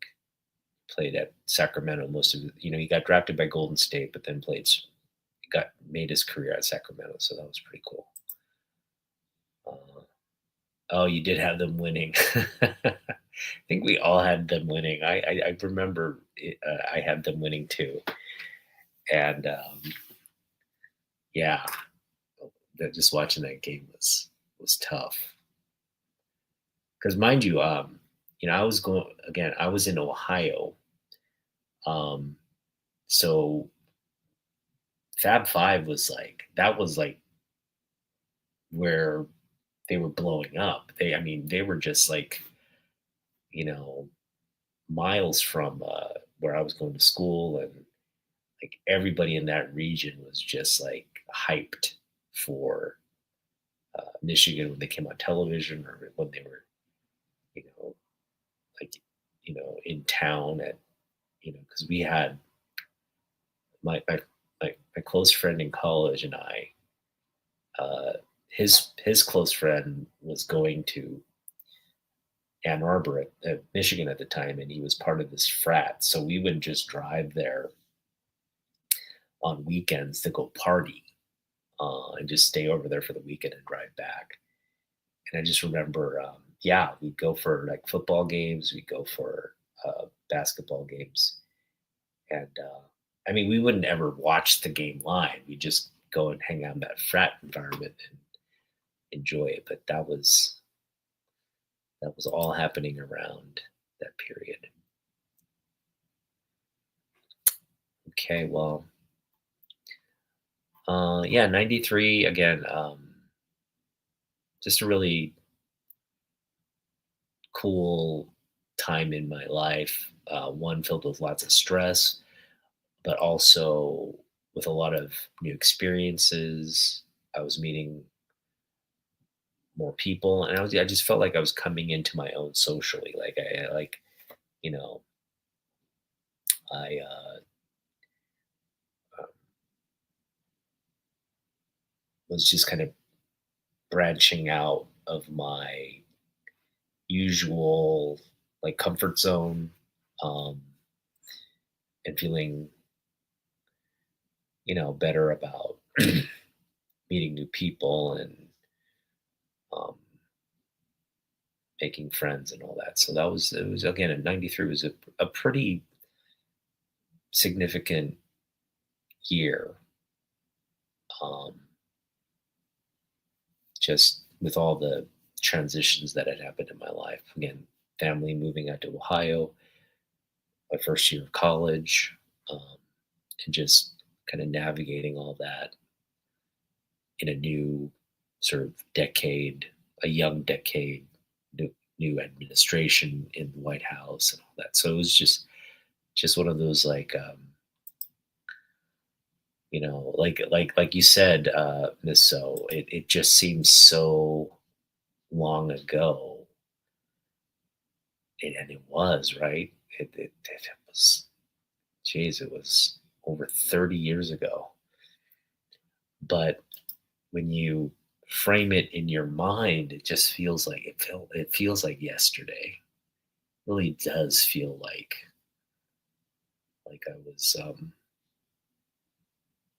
Played at Sacramento most of he got drafted by Golden State, but then got made his career at Sacramento, so that was pretty cool. Uh, oh, you did have them winning. I think we all had them winning. I remember I had them winning too, and yeah, just watching that game was tough because mind you, I was going again. I was in Ohio, um, so Fab Five was like that was like where they were blowing up. I mean, they were just like, you know, miles from where I was going to school, and like everybody in that region was just like hyped for Michigan when they came on television or when they were, you know, like, in town at, because we had my close friend in college and uh, his close friend was going to Ann Arbor at Michigan at the time, and he was part of this frat. So we would just drive there on weekends to go party and just stay over there for the weekend and drive back. And I just remember, yeah, we'd go for like football games, we'd go for basketball games, and I mean, we wouldn't ever watch the game live. We just go and hang out in that frat environment and enjoy it. But that was all happening around that period. Okay, well, yeah, '93 again. Just a really cool time in my life. One filled with lots of stress, but also with a lot of new experiences. I was meeting more people, and I just felt like I was coming into my own socially. Like you know, I um, was just kind of branching out of my usual like comfort zone, um, and feeling, better about meeting new people and um, making friends and all that. So that was it was again in '93 was a pretty significant year, um, just with all the transitions that had happened in my life. Again, family moving out to Ohio, my first year of college, um, and just kind of navigating all that in a new sort of decade, a young decade, new administration in the White House and all that. So it was just one of those like like you said, Miss So, it just seems so long ago, and it was right. It was, geez, it was over 30 years ago. But when you frame it in your mind, it just feels like it feels like yesterday. Really does feel like I was.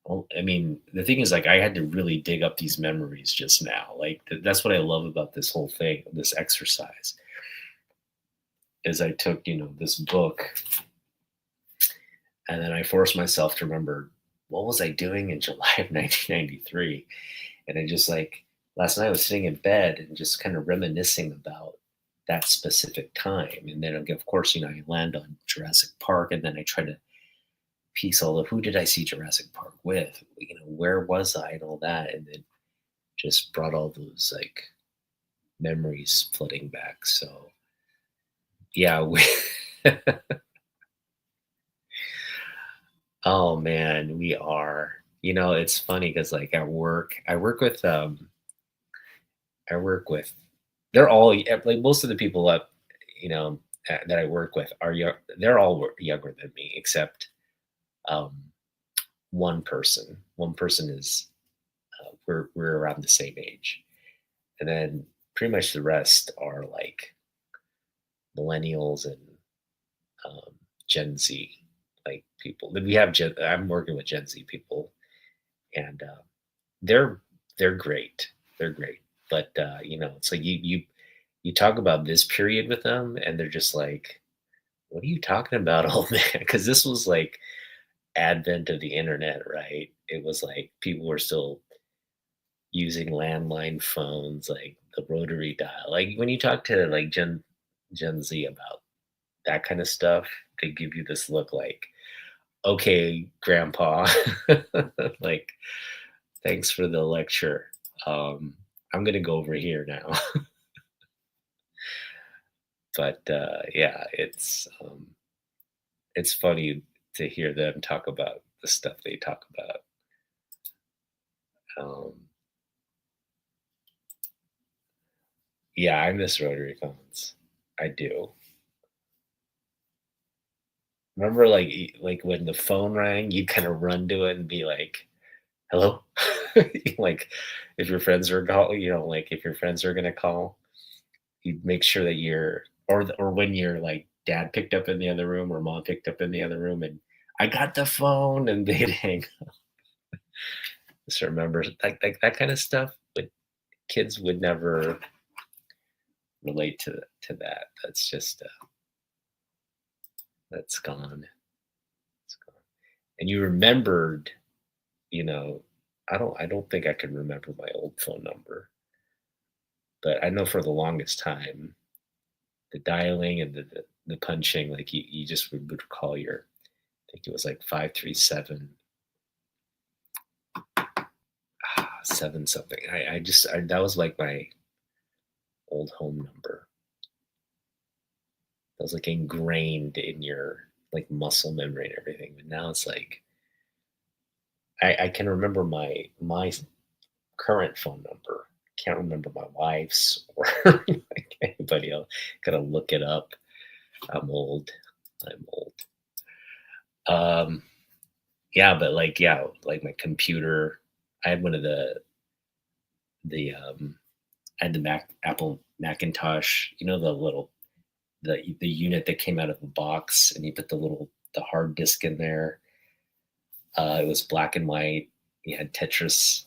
Well, I mean, the thing is, like, I had to really dig up these memories just now. Like, that's what I love about this whole thing, this exercise, is I took, this book and then I forced myself to remember what was I doing in July of 1993. And I just like last night I was sitting in bed and just kind of reminiscing about that specific time. And then, of course, I land on Jurassic Park, and then I try to piece all of who did I see Jurassic Park with, where was I, and all that, and then just brought all those like memories flooding back. So yeah, oh man, we are. It's funny because like at work, I work with, they're all like most of the people that that I work with are young. They're all younger than me, except um, one person. One person is we're around the same age, and then pretty much the rest are like millennials and um, Gen Z, like people. Then we have I'm working with Gen Z people, and they're they're great. They're great, but it's like you talk about this period with them, and they're just like, "What are you talking about, old man?" Because this was like advent of the internet, right? It was like people were still using landline phones, like the rotary dial. Like when you talk to like Gen Z about that kind of stuff, they give you this look like, "Okay, grandpa, like thanks for the lecture. Um, I'm gonna go over here now." But yeah, it's funny to hear them talk about the stuff they talk about. Um, yeah, I miss rotary phones. I do. Remember, like, like when the phone rang, you'd kind of run to it and be like, "Hello," like if your friends are call, like if your friends are gonna call, you'd make sure that you're, or when your like dad picked up in the other room or mom picked up in the other room, and I got the phone, and they'd hang. Just remember like that kind of stuff. But kids would never relate to that. That's just that's gone. It's gone. And you remembered, you know, I don't think I can remember my old phone number, but I know for the longest time the dialing and the punching, like you just would call your, I think it was like 537 seven something. That was like my old home number. That was like ingrained in your like muscle memory and everything. But now it's like I can remember my current phone number. Can't remember my wife's or like anybody else. Gotta look it up. I'm old. I'm old. Um, yeah, but like yeah, like my computer. I had one of the I had the Apple Macintosh, the little the unit that came out of the box, and you put the hard disk in there. It was black and white. You had Tetris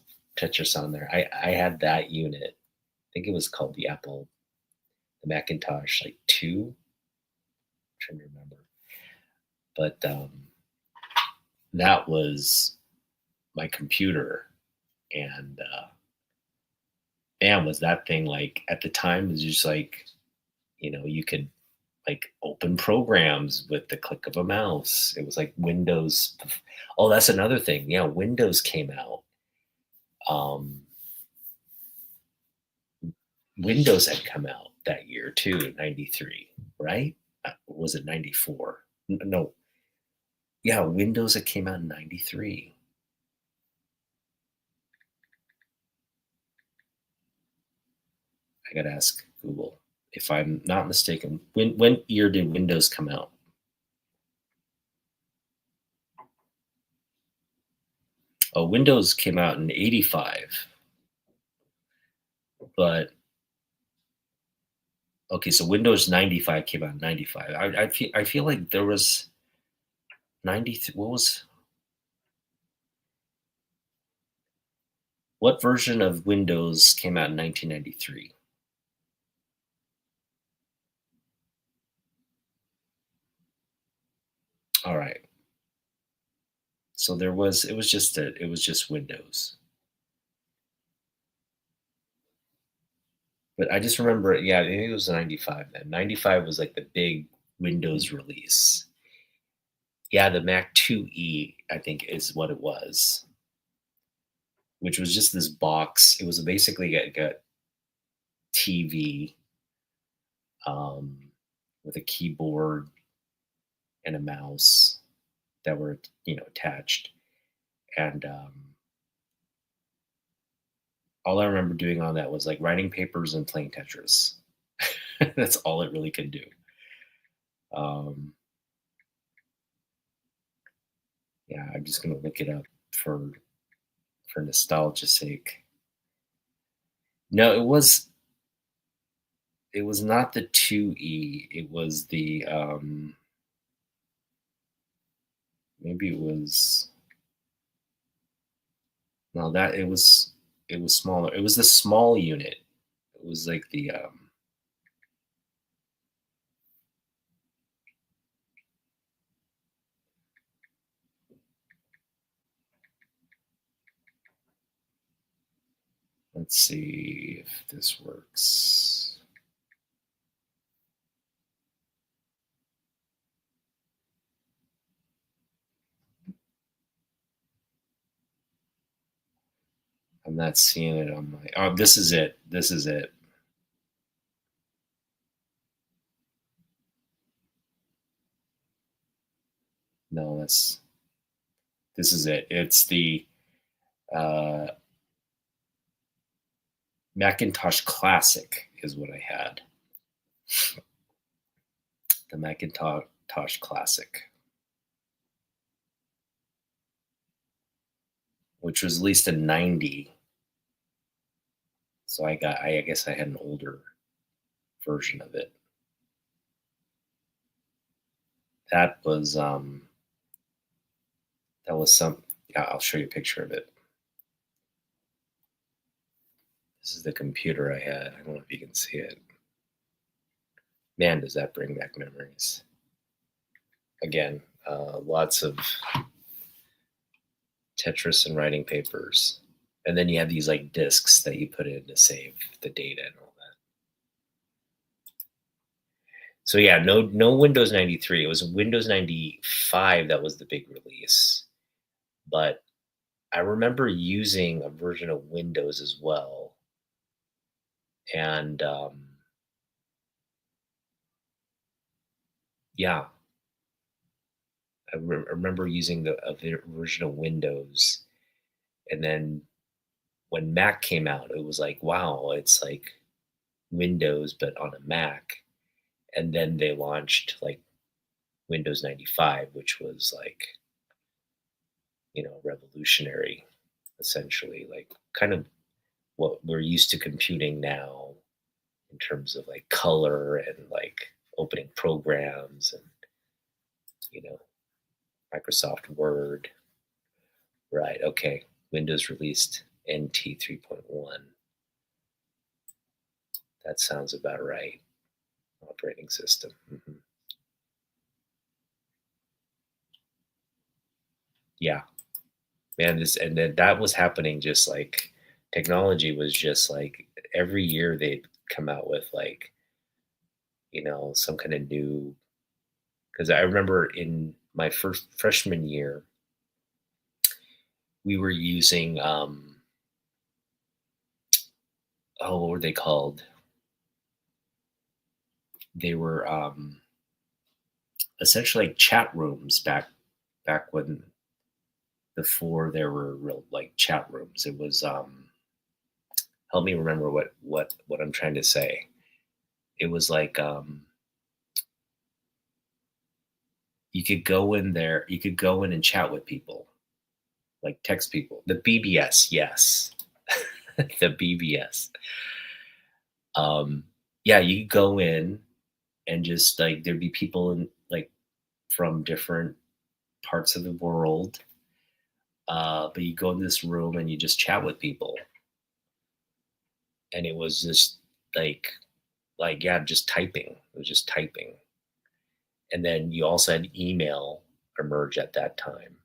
on there. I had that unit. I think it was called the Macintosh, like two. I'm trying to remember, but that was my computer, and man, was that thing like at the time it was just like you could like open programs with the click of a mouse. It was like Windows. Oh, that's another thing. Yeah, Windows came out. Um, Windows had come out that year too, 93, right? Was it 94? No. Yeah, Windows had came out in 93. I got to ask Google. If I'm not mistaken, when year did Windows come out? Oh, Windows came out in 85. But okay, so Windows 95 came out in 95. I feel like there was 93. What version of Windows came out in 1993? All right. So it was just Windows. But I just remember, yeah, maybe it was 95 then. 95 was like the big Windows release. Yeah, the Mac 2E, I think, is what it was, which was just this box. It was basically a TV, um, with a keyboard and a mouse that were, attached. And all I remember doing on that was like writing papers and playing Tetris. That's all it really could do. Um, yeah, I'm just gonna look it up for nostalgia's sake. No, it was not the 2E. It was the maybe it was no that it was smaller. It was the small unit. It was like the let's see if this works. I'm not seeing it on my. Oh, this is it. This is it. No, this is it. It's the uh, Macintosh Classic is what I had. The Macintosh Classic, which was at least a 90. So I guess I had an older version of it. That was that was some. Yeah, I'll show you a picture of it. This is the computer I had. I don't know if you can see it. Man, does that bring back memories. Again, lots of Tetris and writing papers. And then you have these like disks that you put in to save the data and all that. So yeah, no Windows 93. It was Windows 95 that was the big release. But I remember using a version of Windows as well. And yeah, I remember using version of Windows. And then when Mac came out, it was like, wow, it's like Windows, but on a Mac. And then they launched like Windows 95, which was like, revolutionary, essentially, like kind of what we're used to computing now in terms of like color and like opening programs and you know Microsoft Word. Right. Okay. Windows released NT 3.1. That sounds about right. Operating system. Yeah, man. This and then that was happening. Just like technology was just like every year they'd come out with like some kind of new. Because I remember in my first freshman year, we were using oh, what were they called? They were essentially like chat rooms back when before there were real like chat rooms. It was help me remember what I'm trying to say. It was like you could go in there, you could go in and chat with people, like text people. The BBS, yes. The BBS. Um yeah, you could go in and just like there'd be people in like from different parts of the world. But you go in this room and you just chat with people. And it was just like yeah, just typing. It was just typing. And then you also had email emerge at that time.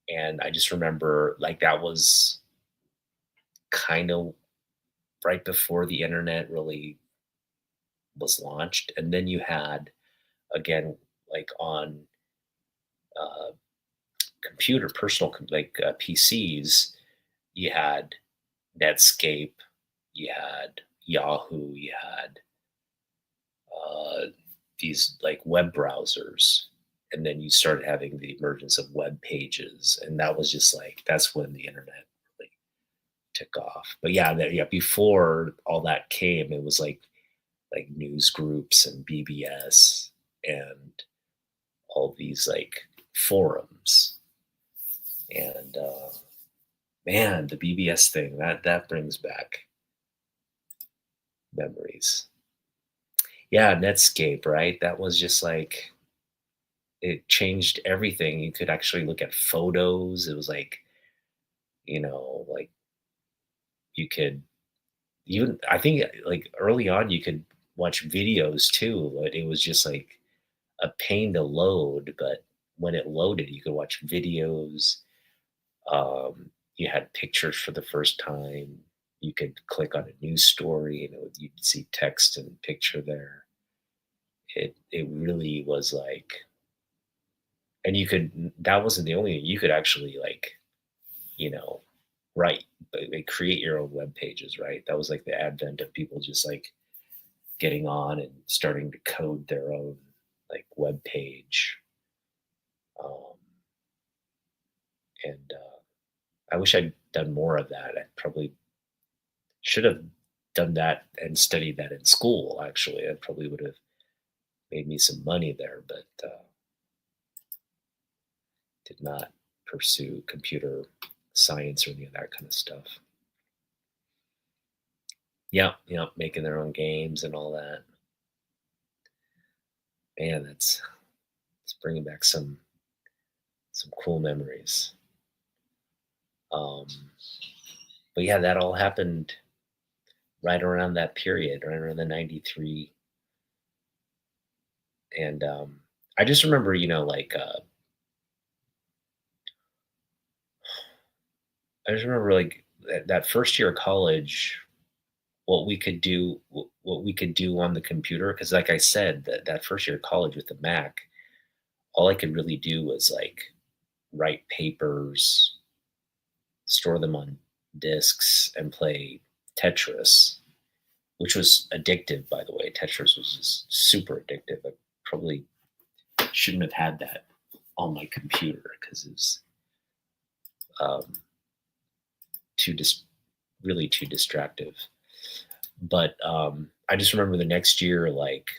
And I just remember like that was kind of right before the internet really was launched. And then you had again like on uh, computer personal PCs, you had Netscape, you had Yahoo, you had uh, these like web browsers, and then you started having the emergence of web pages, and that was just like that's when the internet really took off. But yeah, yeah, before all that came, it was like news groups and BBS and all these like forums. And man, the BBS thing that brings back memories. Yeah, Netscape, right? That was just like it changed everything. You could actually look at photos. It was like, like you could even I think like early on you could watch videos too, but it was just like a pain to load, but when it loaded, you could watch videos. You had pictures for the first time. You could click on a news story and you'd see text and picture there. It really was like, and you could that wasn't the only you could actually like you know write like create your own web pages, right? That was like the advent of people just like getting on and starting to code their own like web page. Um, and I wish I'd done more of that. I probably should have done that and studied that in school. Actually, that probably would have made me some money there, but did not pursue computer science or any of that kind of stuff. Yeah, making their own games and all that. Man, that's it's bringing back some cool memories. Um, but yeah, that all happened right around that period, right around the '93, and I just remember, like I just remember like that first year of college, what we could do on the computer, because like I said, that first year of college with the Mac, all I could really do was like write papers, store them on disks, and play Tetris, which was addictive, by the way. Tetris was just super addictive. I probably shouldn't have had that on my computer because it's um, too really too distractive. But I just remember the next year, like,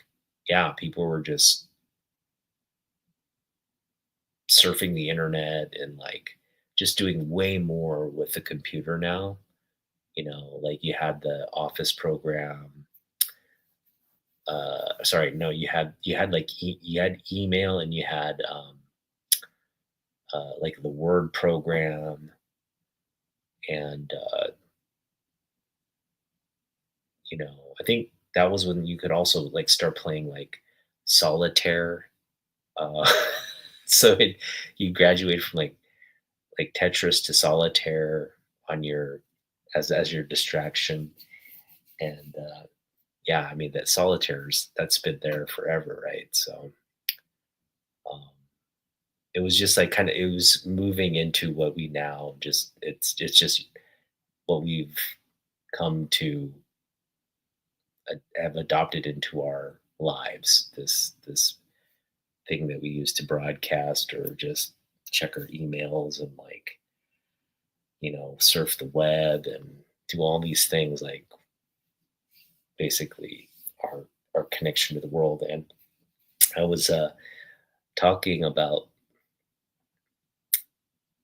yeah, people were just surfing the internet and like just doing way more with the computer now. like you had the office program. Sorry, no, you had like you had email, and you had like the word program, and I think that was when you could also like start playing like solitaire. uh so you graduate from like Tetris to solitaire on your as your distraction. And yeah, I mean that solitaire's that's been there forever, right? So um it was just like kind of it was moving into what we now just it's just what we've come to have adopted into our lives, this thing that we use to broadcast or just check our emails and like surf the web and do all these things, like basically our connection to the world. And I was talking about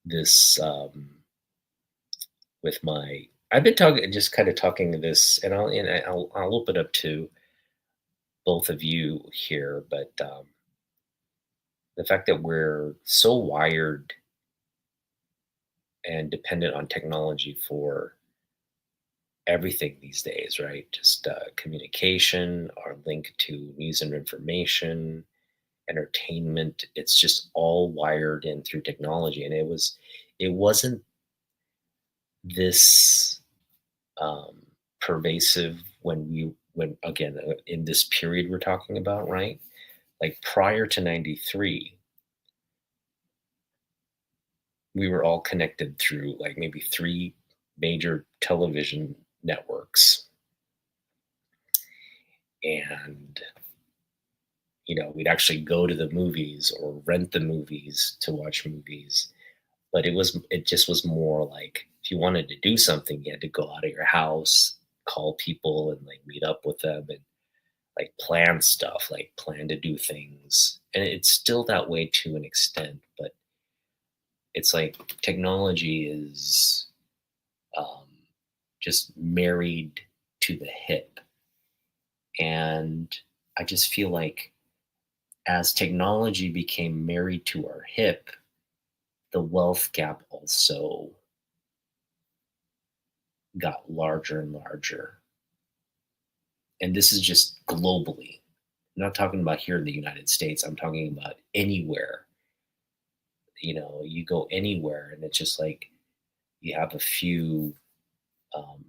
this with my I've been talking just kind of talking to this, and I'll open up to both of you here. But the fact that we're so wired and dependent on technology for everything these days, right? Just communication, our link to news and information, entertainment. It's just all wired in through technology, and it wasn't this um, pervasive when again in this period we're talking about, right? Like prior to '93, we were all connected through like maybe three major television networks, and we'd actually go to the movies or rent the movies to watch movies. But it just was more like if you wanted to do something, you had to go out of your house, call people, and like meet up with them, and like plan stuff, like plan to do things. And it's still that way to an extent, but it's like technology is um, just married to the hip. And I just feel like as technology became married to our hip, the wealth gap also got larger and larger. And this is just globally. I'm not talking about here in the United States. I'm talking about anywhere. You go anywhere, and it's just like you have a few um,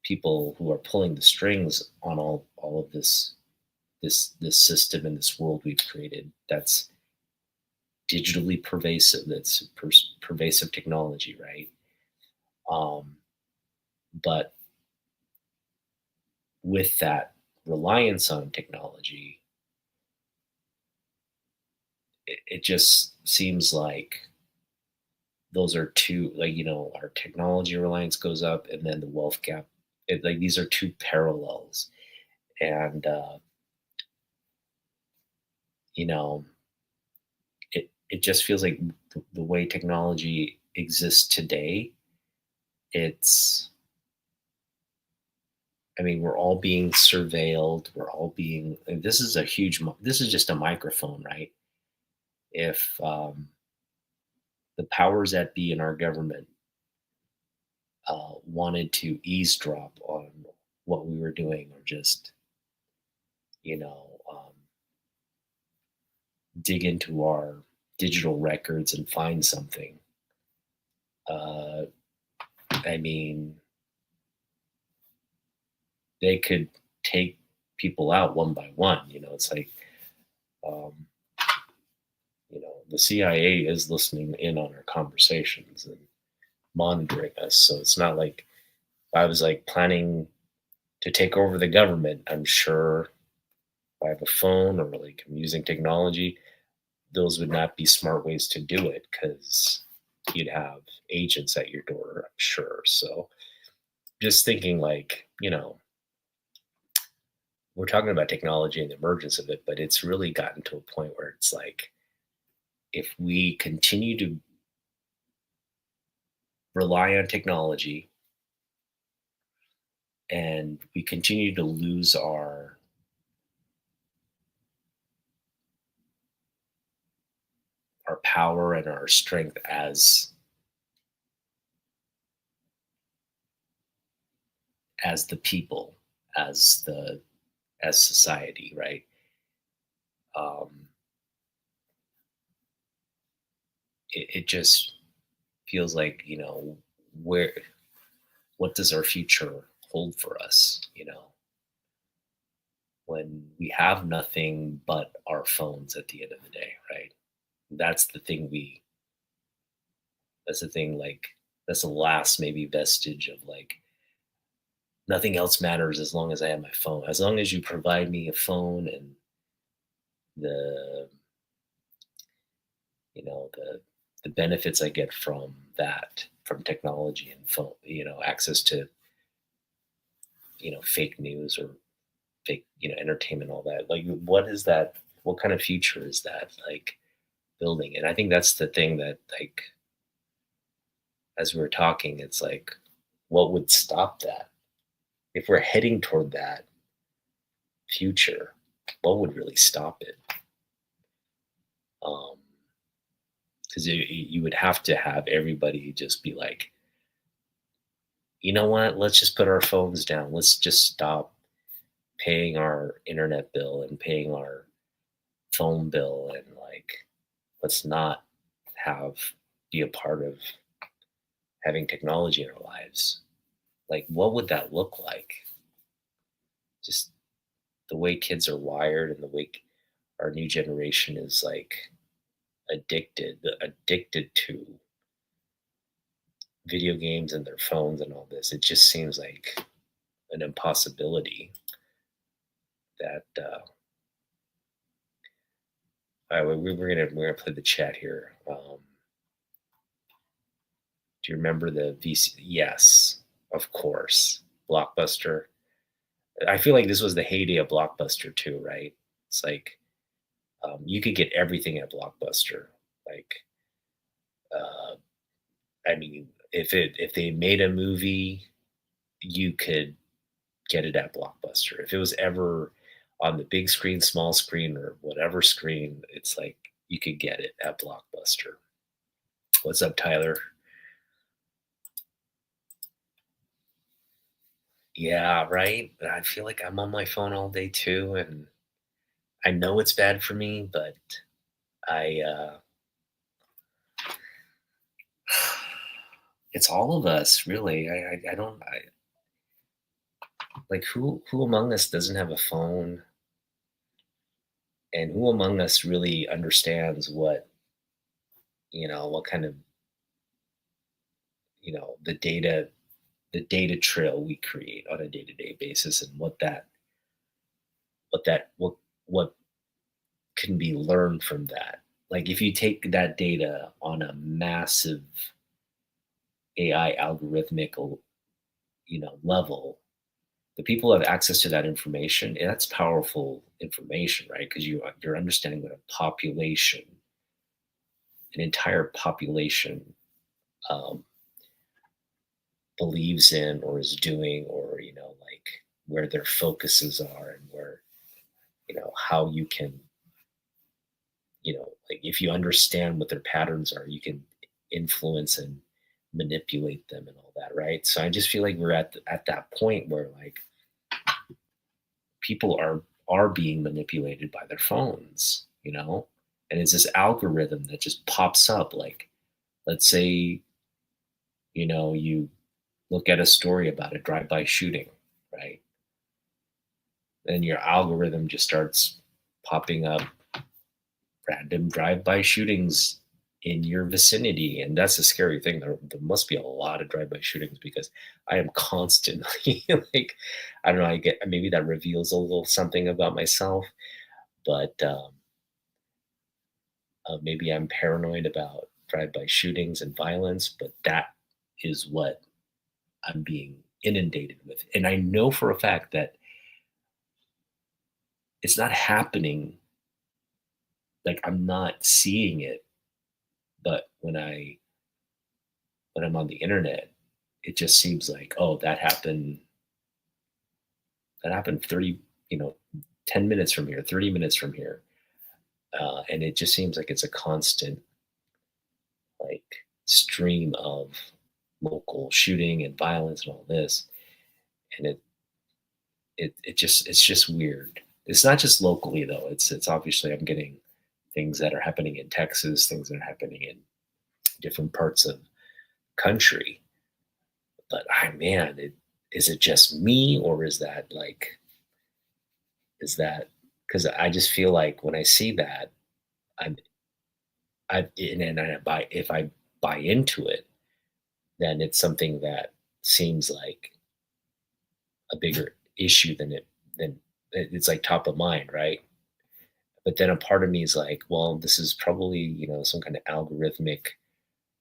people who are pulling the strings on all of this system and this world we've created. That's digitally pervasive. That's pervasive technology, right? Um, but with that reliance on technology, it just seems like those are two, like our technology reliance goes up, and then the wealth gap. Like these are two parallels, and you know it just feels like the way technology exists today. It's I mean, we're all being surveilled. We're all being. And this is a huge. This is just a microphone, right? If the powers that be in our government wanted to eavesdrop on what we were doing, or just you know um, dig into our digital records and find something, uh, I mean, they could take people out one by one. It's like um, the CIA is listening in on our conversations and monitoring us. So it's not like if I was like planning to take over the government. I'm sure if I have a phone or like I'm using technology, those would not be smart ways to do it, because you'd have agents at your door, I'm sure. So just thinking like, we're talking about technology and the emergence of it, but it's really gotten to a point where it's like if we continue to rely on technology and we continue to lose our power and our strength as the people, as the as society, right? Um, it just feels like, where what does our future hold for us? When we have nothing but our phones at the end of the day, right? That's the thing we that's the thing, like, that's the last maybe vestige of, like, nothing else matters as long as I have my phone. As long as you provide me a phone and the the benefits I get from that, from technology and phone, access to, fake news or fake, entertainment, all that. Like, what is that? What kind of future is that, like, building? And I think that's the thing that, like, as we were talking, it's like, what would stop that? If we're heading toward that future, what would really stop it? Because you would have to have everybody just be like, you know what? Let's just put our phones down. Let's just stop paying our internet bill and paying our phone bill, and, like, let's not have be a part of having technology in our lives. Like, what would that look like? Just the way kids are wired and the way our new generation is, like, addicted to video games and their phones and all this. It just seems like an impossibility that all right, we're gonna play the chat here. Do you remember the VC? Yes, of course. Blockbuster. I feel like this was the heyday of Blockbuster too, right? It's like, you could get everything at Blockbuster. Like, uh, I mean, if they made a movie, you could get it at Blockbuster. If it was ever on the big screen, small screen, or whatever screen, it's like you could get it at Blockbuster. What's up, Tyler? Yeah, right. I feel like I'm on my phone all day too, and I know it's bad for me, but I it's all of us, really. I don't like, who among us doesn't have a phone, and who among us really understands what kind of, the data trail we create on a day-to-day basis, and what can be learned from that. Like, if you take that data on a massive AI algorithmic, level, the people who have access to that information, and that's powerful information, right? Because you're understanding what a population, an entire population, um, believes in or is doing, or, like, where their focuses are, and where, how you can, like, if you understand what their patterns are, you can influence and manipulate them and all that, right? So I just feel like we're at that point where, like, people are being manipulated by their phones, and it's this algorithm that just pops up. Like, let's say, you look at a story about a drive-by shooting, right? And your algorithm just starts popping up random drive-by shootings in your vicinity, and that's a scary thing. There must be a lot of drive-by shootings, because I am constantly like, I don't know, I get, maybe that reveals a little something about myself, but maybe I'm paranoid about drive-by shootings and violence, but that is what I'm being inundated with. And I know for a fact that it's not happening, like, I'm not seeing it, but when I'm on the internet, it just seems like, oh, that happened that happened 30, you know, 10 minutes from here, 30 minutes from here. And it just seems like it's a constant like stream of local shooting and violence and all this. And it's just weird. It's not just locally though. It's obviously I'm getting things that are happening in Texas, things that are happening in different parts of country. But I man, is it just me or is that because I just feel like when I see that I'm and I buy if I buy into it, then it's something that seems like a bigger issue than it's like top of mind, right? But then a part of me is like, well, this is probably, some kind of algorithmic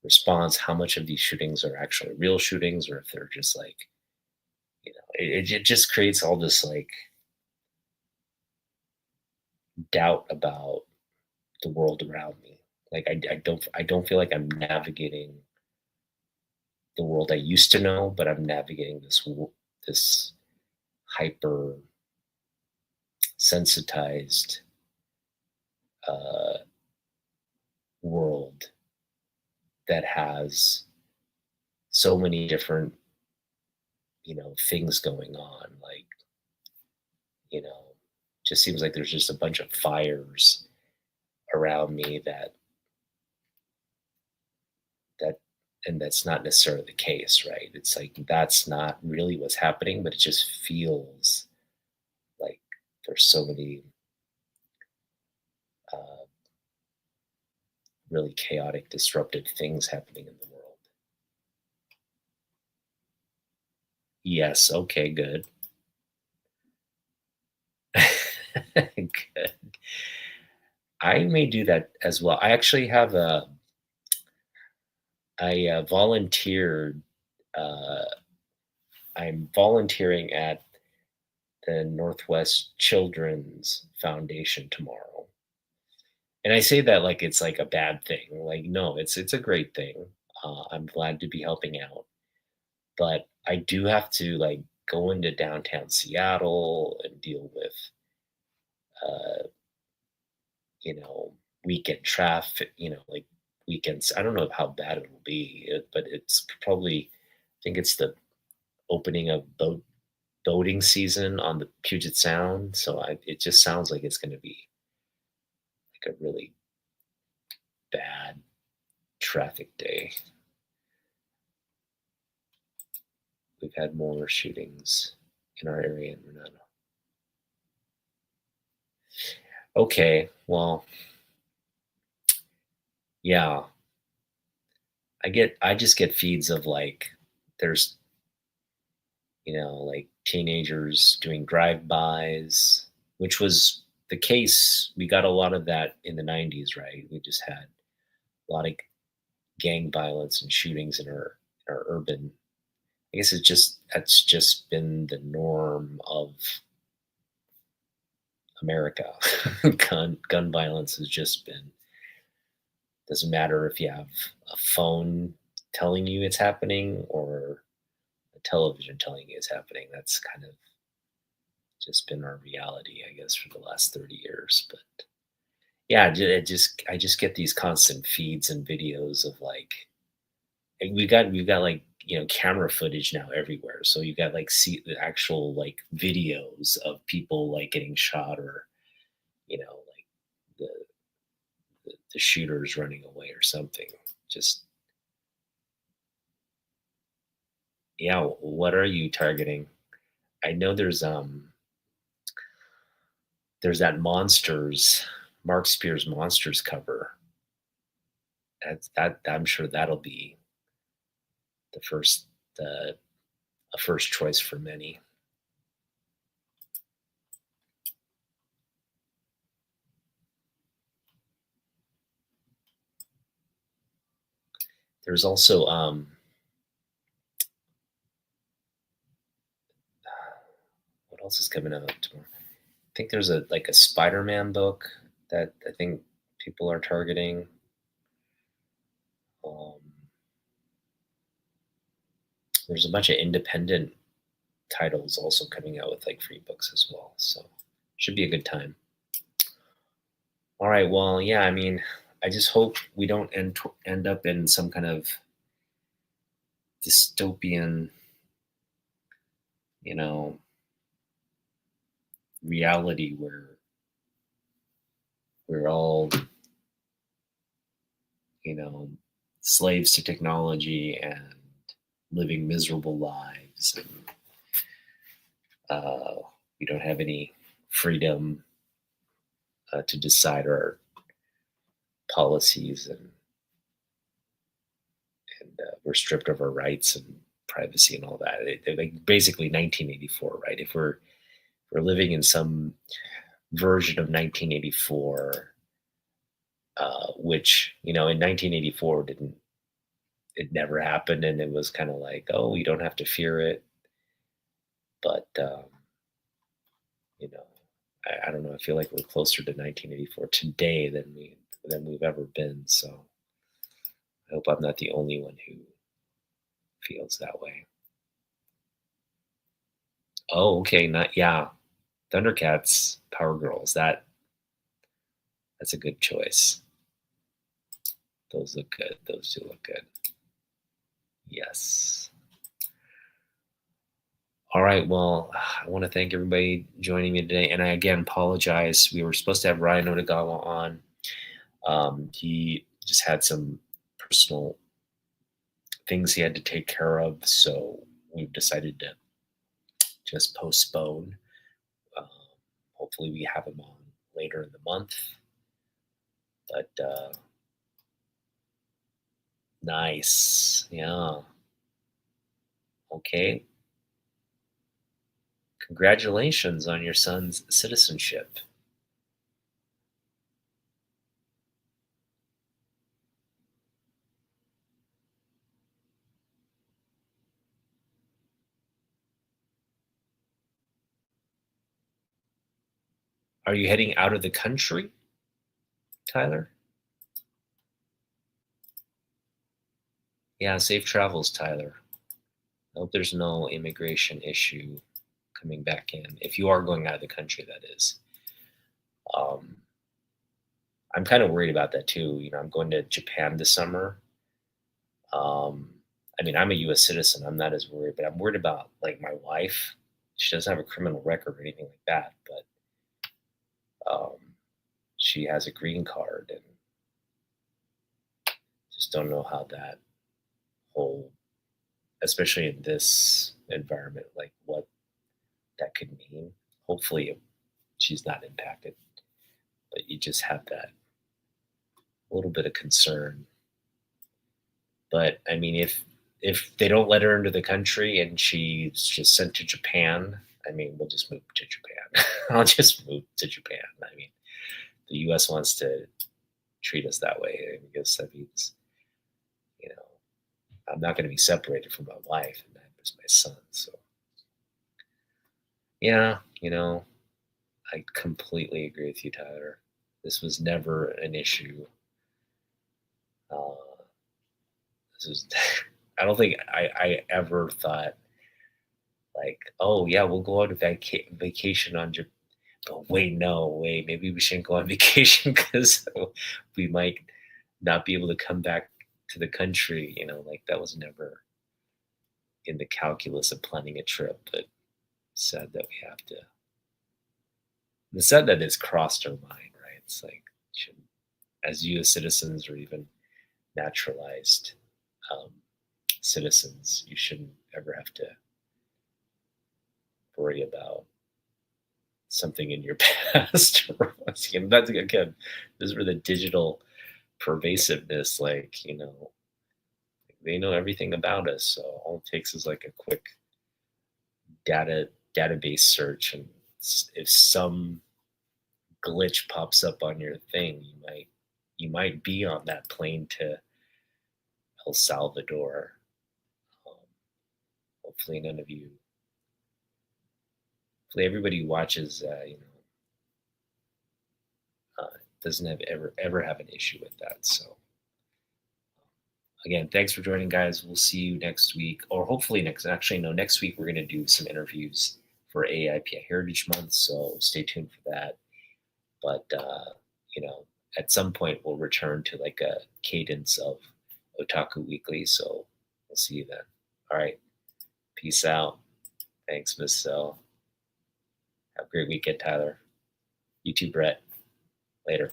response. How much of these shootings are actually real shootings, or if they're just like, it just creates all this like doubt about the world around me. Like I don't feel like I'm navigating the world I used to know, but I'm navigating this hyper sensitized uh, world that has so many different things going on. Like you know, just seems like there's just a bunch of fires around me that and that's not necessarily the case, right? It's like that's not really what's happening, but it just feels like there's so many uh, really chaotic, disruptive things happening in the world. Yes, okay, good. Good. I may do that as well. I actually have I volunteered. Uh, I'm volunteering at the Northwest Children's Foundation tomorrow. And I say that like it's like a bad thing. Like, no, it's a great thing. I'm glad to be helping out, but I do have to like go into downtown Seattle and deal with, uh, you know, weekend traffic. Like weekends. I don't know how bad it will be, but it's probably. I think it's the opening of boating season on the Puget Sound. So it just sounds like it's going to be like a really bad traffic day. We've had more shootings in our area, and we're not okay. Well, yeah, I just get feeds of like there's like teenagers doing drive-bys, which was the case. We got a lot of that in the 90s, right? We just had a lot of gang violence and shootings in our urban. I guess that's just been the norm of America. Gun violence has just been. Doesn't matter if you have a phone telling you it's happening or a television telling you it's happening. That's kind of just been our reality, I guess, for the last 30 years. But yeah, I just get these constant feeds and videos of like we've got like camera footage now everywhere. So you got like see the actual like videos of people like getting shot or like the the shooters running away or something. Just yeah, what are you targeting? I know there's that Monsters, Mark Spears Monsters cover. That I'm sure that'll be the first the a first choice for many. There's also what else is coming out tomorrow? I think there's a Spider-Man book that I think people are targeting. Um, there's a bunch of independent titles also coming out with like free books as well. So should be a good time. All right. Well, yeah. I mean, I just hope we don't end up in some kind of dystopian, you know, reality where we're all, you know, slaves to technology and living miserable lives, and uh, we don't have any freedom to decide our policies, and we're stripped of our rights and privacy and all that. Like basically 1984, right? If we're living in some version of 1984, which in 1984 didn't it never happened, and it was kind of like, oh, you don't have to fear it, but you know, I don't know. I feel like we're closer to 1984 today than we've ever been. So I hope I'm not the only one who feels that way. Oh, okay, not yeah. Thundercats, Power Girls. That's a good choice. Those look good. Those do look good. Yes. All right. Well, I want to thank everybody joining me today, and I again apologize. We were supposed to have Ryan Odagawa on. He just had some personal things he had to take care of, so we've decided to just postpone. Um, Hopefully, we have him on later in the month. But nice, yeah. Okay. Congratulations on your son's citizenship. Are you heading out of the country, Tyler? Yeah, safe travels, Tyler. I hope there's no immigration issue coming back in. If you are going out of the country, that is. Um, I'm kind of worried about that too. I'm going to Japan this summer. I mean, I'm a U.S. citizen. I'm not as worried, but I'm worried about like my wife. She doesn't have a criminal record or anything like that, but um, she has a green card, and just don't know how that whole, especially in this environment, like what that could mean. Hopefully, she's not impacted, but you just have that little bit of concern. But I mean, if they don't let her into the country and she's just sent to Japan, I mean, we'll just move to Japan. I'll just move to Japan. I mean, the U.S. wants to treat us that way. I guess that means, you know, I'm not going to be separated from my wife, and that was my son. So, yeah, I completely agree with you, Tyler. This was never an issue. Uh, this was, I don't think I ever thought like, oh yeah, we'll go on a vacation on Japan. But wait, no, wait, maybe we shouldn't go on vacation because we might not be able to come back to the country. Like that was never in the calculus of planning a trip. But sad that we have to. The sad that it's crossed our mind, right? It's like, should, as U.S. citizens or even naturalized um, citizens, you shouldn't ever have to worry about something in your past. That's again, this is where the digital pervasiveness, like, they know everything about us. So all it takes is like a quick database search, and if some glitch pops up on your thing, you might be on that plane to El Salvador. Um, Hopefully none of you, hopefully everybody who watches, doesn't have ever have an issue with that. So Again, thanks for joining, guys. We'll see you next week, or hopefully next. Actually, no, next week we're going to do some interviews for AIPI Heritage Month, so stay tuned for that. But at some point we'll return to like a cadence of Otaku Weekly. So we'll see you then. All right, peace out. Thanks, Miss Sell. Have a great weekend, Tyler. You too, Brett. Later.